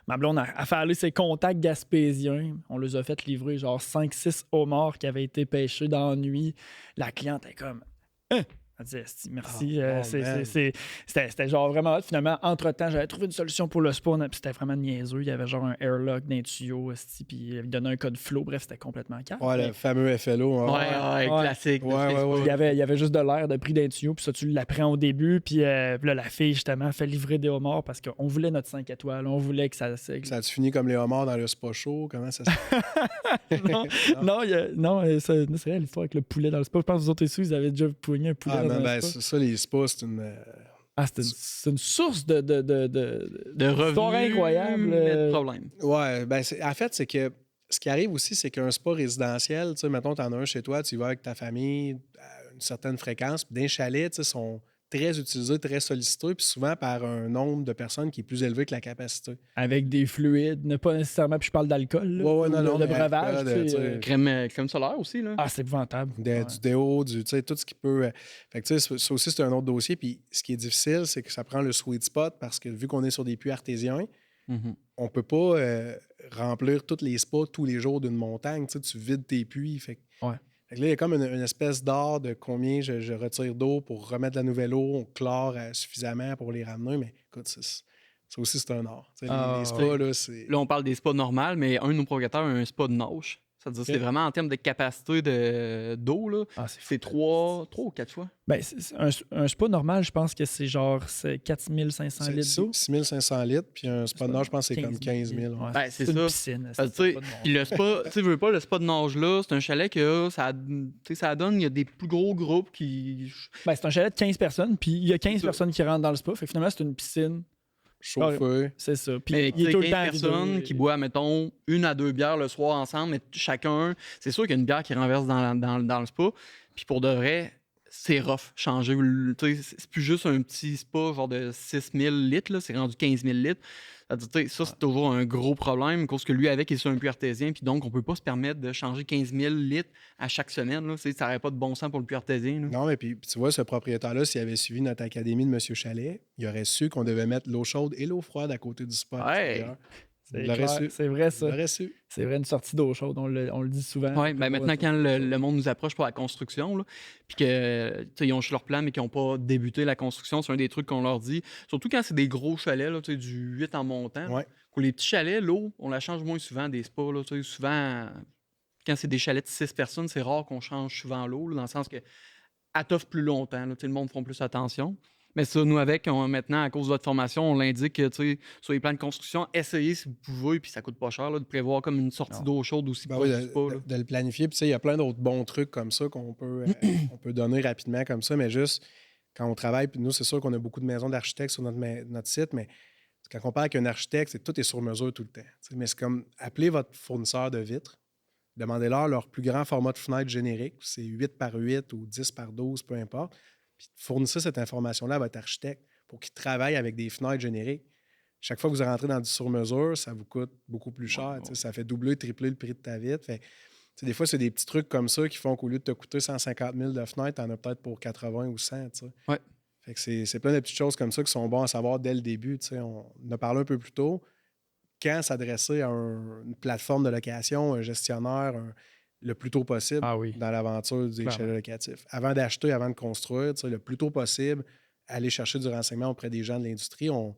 Ma blonde a fait aller ses contacts gaspésiens. On les a fait livrer genre 5-6 homards qui avaient été pêchés dans la nuit. La cliente est comme hein? Elle dit esti, merci. Oh, man. C'était genre vraiment hot. Finalement, entre-temps, j'avais trouvé une solution pour le spawn. Puis c'était vraiment niaiseux. Il y avait genre un airlock d'un tuyau. Esti, puis il donnait un code flow. Bref, c'était complètement calme. Ouais, le fameux FLO. hein. Ouais, classique. de Ouais, ouais, Facebook. ouais. Il y avait juste de l'air de prix d'un tuyau, puis ça, tu l'apprends au début. Puis là, la fille, justement, fait livrer des homards parce qu'on voulait notre 5 étoiles. On voulait que ça. Ça a-tu fini comme les homards dans le spa chaud? Comment ça se non, c'est vrai, l'histoire avec le poulet dans le spa. Je pense que vous autres ici, vous avez déjà poigné un poulet dans un ben, spa. ça, les spas, c'est une. C'est une source de De histoire revenus, incroyable. mais de problème. Ouais, ben, en fait, c'est que ce qui arrive aussi, c'est qu'un spa résidentiel, tu sais, mettons, tu en as un chez toi, tu y vas avec ta famille à une certaine fréquence, puis d'un chalet, tu sais, sont très utilisés, très sollicités, puis souvent par un nombre de personnes qui est plus élevé que la capacité. Avec des fluides, ne pas nécessairement, puis je parle d'alcool. là, Ouais, non, ou non, de mais breuvage. alcool, tu sais, tu sais, Crème solaire aussi, là. Ah, c'est épouvantable. Ouais. Du déo, tu sais, tout ce qui peut. Fait que, tu sais, ça aussi, c'est un autre dossier. Puis ce qui est difficile, c'est que ça prend le sweet spot parce que vu qu'on est sur des puits artésiens, Mhm. on peut pas remplir tous les spas tous les jours d'une montagne. Tu sais, tu vides tes puits. Fait que là, il y a comme une espèce d'art de combien je retire d'eau pour remettre de la nouvelle eau, on chlore suffisamment pour les ramener. Mais écoute, ça aussi, c'est un art. Tu sais, les spas, là, c'est. Là, on parle des spas normales, mais un de nos propriétaires a un spa de nage. C'est-à-dire que c'est vraiment en termes de capacité d'eau, là. Ah, C'est 3 ou 4 fois. Ben, un spa normal, je pense que c'est genre 4500 litres d'eau. 6500 litres, puis un spa de nage, je pense que c'est comme 15 000. Ouais. Ouais, Ben, c'est une ça. piscine. Parce que, tu sais, puis le spa, tu sais, veux pas, le spa de nage-là, c'est un chalet que ça donne, il y a des plus gros groupes qui. Ben, c'est un chalet de 15 personnes, puis il y a 15 C'est ça. personnes qui rentrent dans le spa. Fait que finalement, c'est une piscine. Chauffé. C'est ça. Puis Mais il est tout le 15 temps personnes ridé. qui boivent, mettons, 1 à 2 bières le soir ensemble, mais chacun, c'est sûr qu'il y a une bière qui renverse dans le spa. Puis pour de vrai, c'est rough, changer. Tu sais, c'est plus juste un petit spa genre de 6000 litres, là, c'est rendu 15 000 litres. C'est-à-dire, tu sais, ça, c'est toujours un gros problème, parce que lui, avec, il est sur un puits artésien, puis donc, on peut pas se permettre de changer 15 000 litres à chaque semaine. Là. Tu sais, ça n'aurait pas de bon sens pour le puits artésien. Là. Non, mais puis tu vois, ce propriétaire-là, s'il avait suivi notre académie de M. Chalet, il aurait su qu'on devait mettre l'eau chaude et l'eau froide à côté du spa. Ouais. extérieur. C'est Il l'aurait clair, su. c'est vrai, Il ça. l'aurait su. C'est vrai, une sortie d'eau chaude, on le dit souvent. Oui, ben maintenant, quand le monde nous approche pour la construction, là, puis qu'ils ont leur plan, mais qu'ils n'ont pas débuté la construction, c'est un des trucs qu'on leur dit. Surtout quand c'est des gros chalets, là, du 8 en montant. Ouais. Pour les petits chalets, l'eau, on la change moins souvent des spas. Là, souvent, quand c'est des chalets de 6 personnes, c'est rare qu'on change souvent l'eau, là, dans le sens que elle t'offre plus longtemps. Là, le monde fera plus attention. Mais ça, nous, avec, maintenant, à cause de votre formation, on l'indique que sur les plans de construction, essayez si vous pouvez, puis ça coûte pas cher, là, de prévoir comme une sortie d'eau chaude aussi Ben proche oui, du spa. Là. de le planifier. Puis, tu sais, il y a plein d'autres bons trucs comme ça qu'on peut, on peut donner rapidement comme ça, mais juste quand on travaille, puis nous, c'est sûr qu'on a beaucoup de maisons d'architectes sur notre site, mais quand on parle avec un architecte, tout est sur mesure tout le temps. Tu sais, mais c'est comme appeler votre fournisseur de vitres, demandez-leur leur plus grand format de fenêtre générique, c'est 8 par 8 ou 10 par 12, peu importe. Puis fournissez cette information-là à votre architecte pour qu'il travaille avec des fenêtres génériques. Chaque fois que vous rentrez dans du sur-mesure, ça vous coûte beaucoup plus cher. Tu sais, ça fait doubler, tripler le prix de ta vitre. Fait, tu sais, des fois, c'est des petits trucs comme ça qui font qu'au lieu de te coûter 150 000 de fenêtres, tu en as peut-être pour 80 ou 100. Tu sais. Ouais. Fait que c'est plein de petites choses comme ça qui sont bons à savoir dès le début. Tu sais. On en a parlé un peu plus tôt. Quand s'adresser à une plateforme de location, un gestionnaire, le plus tôt possible dans l'aventure des chalets locatifs. Avant d'acheter, avant de construire, tu sais, le plus tôt possible, aller chercher du renseignement auprès des gens de l'industrie. On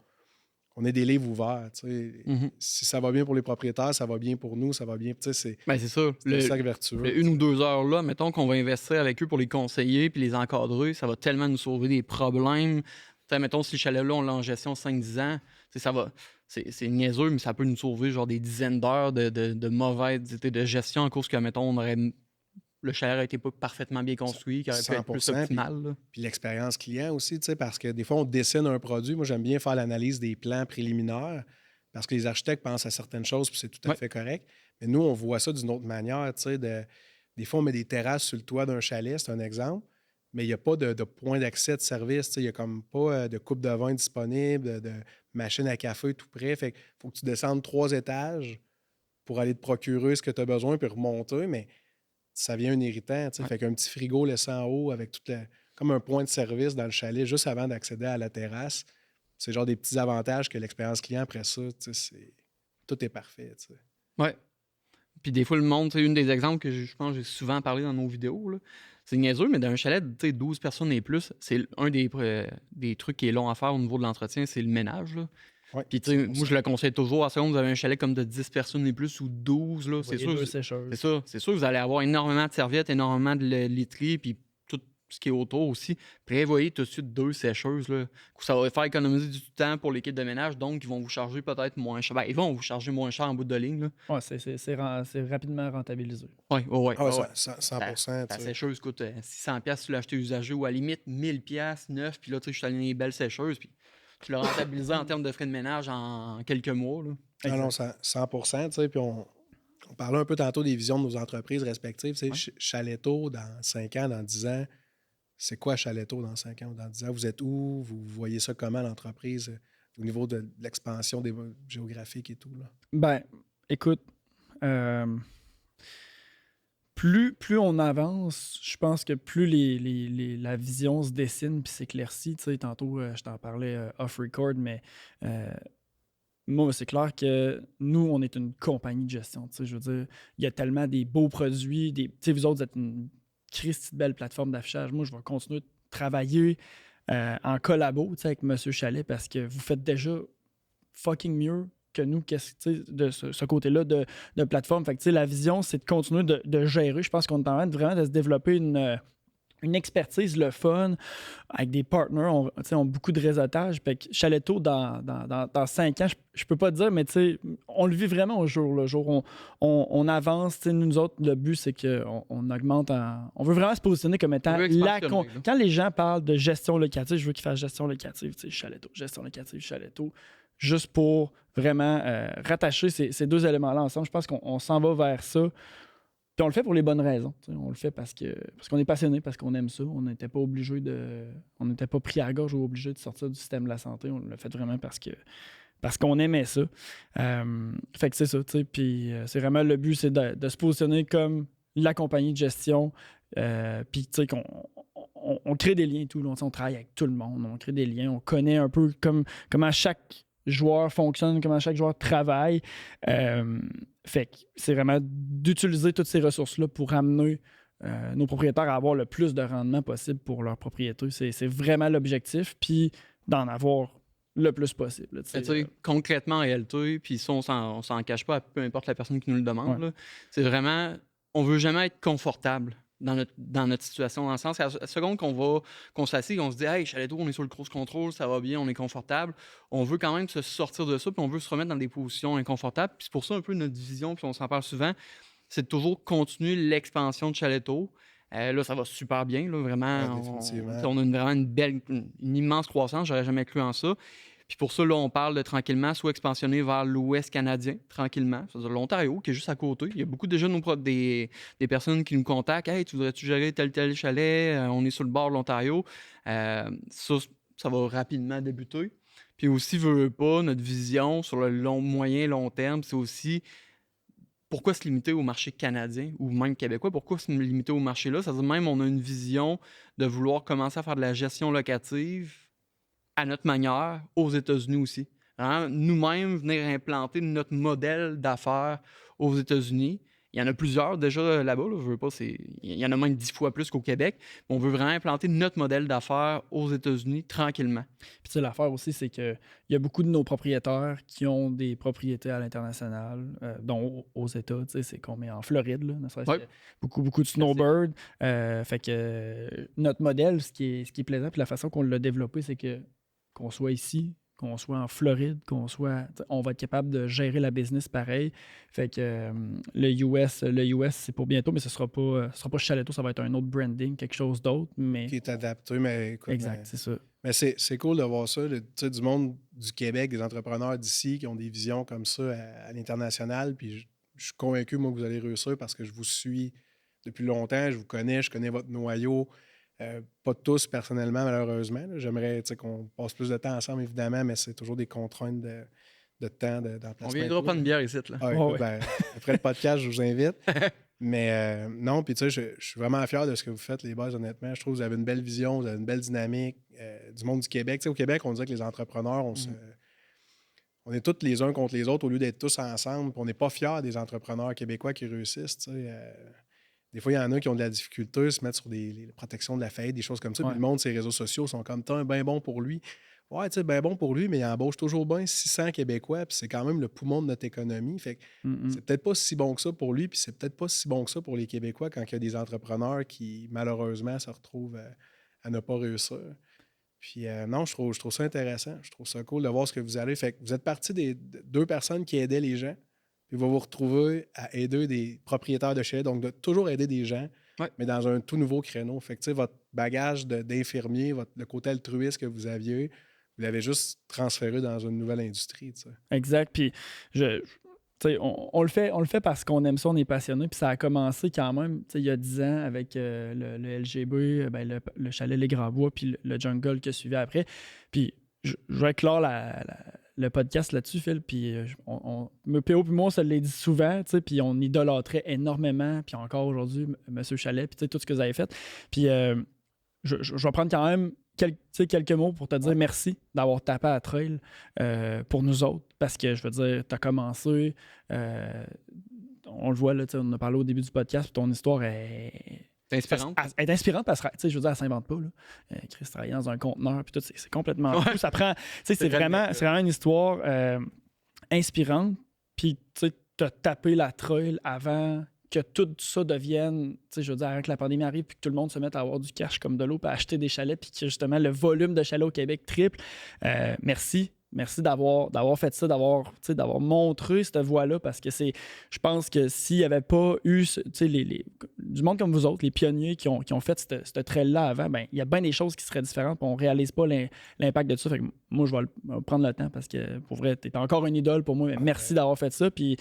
est des livres ouverts. Tu sais. Mhm. Si ça va bien pour les propriétaires, ça va bien pour nous, ça va bien. Tu sais, Ben, c'est ça. c'est un cercle vertueux. Le 1 ou 2 heures là, mettons qu'on va investir avec eux pour les conseiller puis les encadrer, ça va tellement nous sauver des problèmes. T'sais, mettons, si le chalet-là, on l'a en gestion 5-10 ans, ça va. C'est niaiseux, mais ça peut nous sauver genre des dizaines d'heures de mauvaise de gestion en cause que, mettons, le chalet n'aurait été pas parfaitement bien construit, qui aurait pu être plus 100%, optimal. Là. Puis l'expérience client aussi, tu sais, parce que des fois, on dessine un produit. Moi, j'aime bien faire l'analyse des plans préliminaires parce que les architectes pensent à certaines choses, puis c'est tout à fait correct. Mais nous, on voit ça d'une autre manière, tu sais. Des fois, on met des terrasses sur le toit d'un chalet, c'est un exemple. mais il n'y a pas de point d'accès de service. Il n'y a comme pas de coupe de vin disponible, de machine à café tout près. Fait qu'il faut que tu descendes 3 étages pour aller te procurer ce que tu as besoin puis remonter, mais ça vient un irritant. Ouais. Fait qu'un petit frigo laissé en haut avec comme un point de service dans le chalet juste avant d'accéder à la terrasse, c'est genre des petits avantages que l'expérience client après ça, tout est parfait. Ouais. Puis des fois, le monde, c'est une des exemples que je pense que j'ai souvent parlé dans nos vidéos. Là. C'est niaiseux, mais dans un chalet de 12 personnes et plus, c'est un des trucs qui est long à faire au niveau de l'entretien, c'est le ménage. Là. Ouais, Puis tu sais, moi, je le conseille toujours à ça. Vous avez un chalet comme de 10 personnes et plus ou 12, là, c'est sûr. sécheuses. C'est sûr, vous allez avoir énormément de serviettes, énormément de literie, puis tout ce qui est autour aussi. Prévoyez tout de suite 2 sécheuses. Là. Ça va faire économiser du temps pour l'équipe de ménage, donc ils vont vous charger peut-être moins cher. Ben, ils vont vous charger moins cher en bout de ligne. Là. Ouais, c'est rapidement rentabilisé. Ouais. Ah ouais, Ouais. 100%. Ta sécheuse coûte 600$ si tu l'as acheté usagé ou à la limite 1000$ neuf. Puis là, tu sais, je suis allé dans les belles sécheuses. Puis tu l'as rentabilisé en termes de frais de ménage en quelques mois. Là. Ah non, 100%. Puis on parlait un peu tantôt des visions de nos entreprises respectives. Ouais. Chaletto, dans 5 ans, dans 10 ans, c'est quoi Chaletto dans 5 ans ou dans 10 ans? Vous êtes où? Vous voyez ça comment, l'entreprise, au niveau de l'expansion géographique et tout? Là? Ben, écoute, plus on avance, je pense que plus la vision se dessine puis s'éclaircit. Tu sais, tantôt, je t'en parlais off-record, mais moi, c'est clair que nous, on est une compagnie de gestion. Tu sais, je veux dire, il y a tellement des beaux produits. Tu sais, vous autres, vous êtes une Christy de belle plateforme d'affichage. Moi, je vais continuer de travailler en collabo, tu sais, avec Monsieur Chalet parce que vous faites déjà fucking mieux que nous, de ce côté-là de plateforme. Fait que, tu sais, la vision, c'est de continuer de gérer. Je pense qu'on est en train vraiment de se développer une expertise, le fun, avec des partners, on beaucoup de réseautage. Fait que Chaletto, dans 5 ans, je peux pas te dire, mais on le vit vraiment au jour le jour. On avance. Nous autres, le but, c'est qu'on augmente. On veut vraiment se positionner comme étant quand les gens parlent de gestion locative, je veux qu'ils fassent gestion locative, Chaletto, gestion locative, Chaletto, juste pour vraiment rattacher ces deux éléments-là ensemble. Je pense qu'on s'en va vers ça. Puis on le fait pour les bonnes raisons. On le fait parce qu'on est passionné, parce qu'on aime ça. On n'était pas obligé on n'était pas pris à la gorge ou obligé de sortir du système de la santé. On l'a fait vraiment parce qu'on aimait ça. Fait que c'est ça. Puis c'est vraiment le but, c'est de se positionner comme la compagnie de gestion. Puis tu sais on crée des liens et tout. Là, on travaille avec tout le monde. On crée des liens. On connaît un peu comment chaque joueur fonctionne, comment chaque joueur travaille. Fait que c'est vraiment d'utiliser toutes ces ressources-là pour amener nos propriétaires à avoir le plus de rendement possible pour leur propriété. C'est vraiment l'objectif, puis d'en avoir le plus possible. Concrètement, en réalité, puis ça, on s'en cache pas, peu importe la personne qui nous le demande, là, c'est vraiment, on veut jamais être confortable dans notre situation, dans le sens qu'à la seconde qu'on s'assied, on se dit « Hey, Chaletto, on est sur le cruise control, ça va bien, on est confortable », on veut quand même se sortir de ça, puis on veut se remettre dans des positions inconfortables. Puis c'est pour ça un peu notre vision, puis on s'en parle souvent, c'est de toujours continuer l'expansion de Chaletto. Là, ça va super bien, là, vraiment. On a vraiment une immense croissance, j'aurais jamais cru en ça. Puis pour ça, là, on parle de tranquillement soit expansionner vers l'Ouest canadien, tranquillement. C'est-à-dire l'Ontario, qui est juste à côté. Il y a beaucoup déjà des personnes qui nous contactent. « Hey, tu voudrais-tu gérer tel chalet? On est sur le bord de l'Ontario. » Ça va rapidement débuter. Puis aussi, veut pas, notre vision sur le moyen, long terme, c'est aussi pourquoi se limiter au marché canadien ou même québécois? Pourquoi se limiter au marché-là? C'est-à-dire même, on a une vision de vouloir commencer à faire de la gestion locative à notre manière, aux États-Unis aussi. Hein? Nous-mêmes, venir implanter notre modèle d'affaires aux États-Unis. Il y en a plusieurs déjà là-bas. Là. Je veux pas, il y en a même 10 fois plus qu'au Québec. Mais on veut vraiment implanter notre modèle d'affaires aux États-Unis tranquillement. Puis l'affaire aussi, c'est qu'il y a beaucoup de nos propriétaires qui ont des propriétés à l'international, dont aux États. C'est qu'on met en Floride, là, ne serait-ce que beaucoup de snowbird. Fait que notre modèle, ce qui est plaisant, puis la façon qu'on l'a développé, c'est qu'on soit ici, qu'on soit en Floride, on va être capable de gérer la business pareil. Fait que le US, c'est pour bientôt, mais ce sera pas Chaletto, ça va être un autre branding, quelque chose d'autre. Mais... Qui est adapté, mais écoute, exact, c'est ça. Mais c'est cool de voir ça, du monde du Québec, des entrepreneurs d'ici qui ont des visions comme ça à l'international. Puis je suis convaincu, moi, que vous allez réussir parce que je vous suis depuis longtemps, je vous connais, je connais votre noyau. Pas tous personnellement, malheureusement. Là. J'aimerais qu'on passe plus de temps ensemble, évidemment, mais c'est toujours des contraintes de temps d'emplacement. On viendra prendre une bière ici. Là. Ah, écoute, ben, après le podcast, je vous invite. Mais non, puis tu sais, je suis vraiment fier de ce que vous faites, les boys, honnêtement. Je trouve que vous avez une belle vision, vous avez une belle dynamique du monde du Québec. Tu sais, au Québec, on dirait que les entrepreneurs, on est tous les uns contre les autres au lieu d'être tous ensemble. On n'est pas fiers des entrepreneurs québécois qui réussissent. Tu sais, des fois, il y en a qui ont de la difficulté à se mettre sur les protections de la faillite, des choses comme ça. Ouais. Puis le monde, ses réseaux sociaux sont comme tant bien bon pour lui. Ouais, tu sais, bien bon pour lui, mais il embauche toujours bien 600 Québécois, puis c'est quand même le poumon de notre économie. Fait que c'est peut-être pas si bon que ça pour lui, puis c'est peut-être pas si bon que ça pour les Québécois quand il y a des entrepreneurs qui, malheureusement, se retrouvent à ne pas réussir. Puis non, je trouve ça intéressant. Je trouve ça cool de voir ce que vous allez. Fait que vous êtes partie des 2 personnes qui aidaient les gens, puis vous vous retrouvez à aider des propriétaires de chalets, donc de toujours aider des gens, mais dans un tout nouveau créneau. Fait que, tu sais, votre bagage d'infirmier, le côté altruiste que vous aviez, vous l'avez juste transféré dans une nouvelle industrie. Tu sais. Exact. Puis, on le fait parce qu'on aime ça, on est passionné. Puis ça a commencé quand même il y a 10 ans avec le LGB, le chalet Les Grands Bois, puis le jungle qui a suivi après. Puis je vais clore le podcast là-dessus, Phil. Puis PO puis moi, on se l'a dit souvent, puis on idolâtrait énormément. Puis encore aujourd'hui, M. Chalet, puis tout ce que vous avez fait. Puis je vais prendre quand même quelques mots pour te dire merci d'avoir tapé à la trail pour nous autres. Parce que, je veux dire, tu as commencé, on le voit, là, on en a parlé au début du podcast, puis ton histoire est inspirante. Elle est inspirante parce que, je veux dire, elle s'invente pas. Là. Chris travaillait dans un conteneur, puis tout, c'est complètement fou. Ça prend, c'est vraiment une histoire inspirante. Puis, tu as tapé la trail avant que tout ça devienne, je veux dire, avant que la pandémie arrive, puis que tout le monde se mette à avoir du cash comme de l'eau, puis à acheter des chalets, puis que justement le volume de chalets au Québec triple. Merci d'avoir fait ça, d'avoir montré cette voie-là, parce que je pense que s'il n'y avait pas eu du monde comme vous autres, les pionniers qui ont fait cette trail-là avant, ben il y a bien des choses qui seraient différentes, puis on ne réalise pas l'impact de ça. Fait que moi, je vais prendre le temps, parce que pour vrai, tu es encore une idole pour moi, mais merci d'avoir fait ça, puis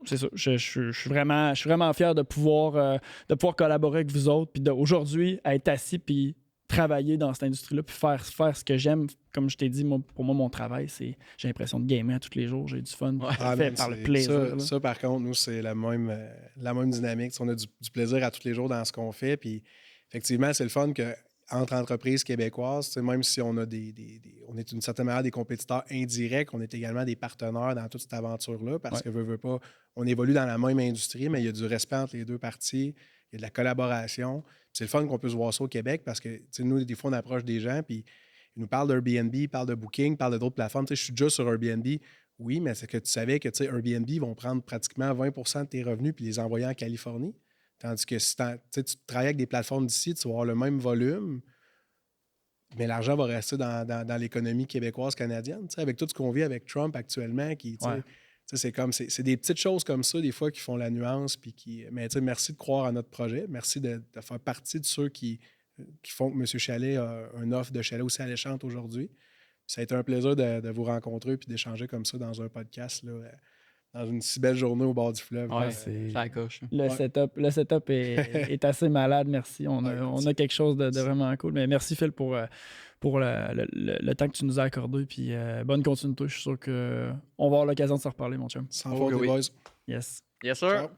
c'est ça. Je suis vraiment fier de pouvoir collaborer avec vous autres, puis d'aujourd'hui être assis, puis travailler dans cette industrie-là, puis faire ce que j'aime. Comme je t'ai dit, pour moi, mon travail, j'ai l'impression de gamer tous les jours. J'ai du fun. Fait par le plaisir. Ça, par contre, nous, c'est la même dynamique. On a du plaisir à tous les jours dans ce qu'on fait. Puis, effectivement, c'est le fun qu'entre entreprises québécoises, même si on a on est d'une certaine manière des compétiteurs indirects, on est également des partenaires dans toute cette aventure-là, parce que veut pas, on évolue dans la même industrie, mais il y a du respect entre les 2 parties, il y a de la collaboration. C'est le fun qu'on puisse voir ça au Québec, parce que nous, des fois, on approche des gens, puis ils nous parlent d'Airbnb, ils parlent de Booking, ils parlent d'autres plateformes. Je suis déjà sur Airbnb. Oui, mais c'est que tu savais que Airbnb vont prendre pratiquement 20 % de tes revenus puis les envoyer en Californie. Tandis que si tu travailles avec des plateformes d'ici, tu vas avoir le même volume, mais l'argent va rester dans l'économie québécoise, canadienne. Avec tout ce qu'on vit avec Trump actuellement, c'est des petites choses comme ça, des fois, qui font la nuance. Mais merci de croire à notre projet. Merci de faire partie de ceux qui font que M. Chalet a une offre de chalet aussi alléchante aujourd'hui. Ça a été un plaisir de vous rencontrer et d'échanger comme ça dans un podcast, là, dans une si belle journée au bord du fleuve. Ouais, c'est la coche. Le setup est assez malade, merci. On a quelque chose de vraiment cool. Mais merci, Phil, pour le temps que tu nous as accordé. Puis bonne continuité. Je suis sûr qu'on va avoir l'occasion de se reparler, mon chum. Sans faute, les boys. Yes. Yes, sir. Ciao.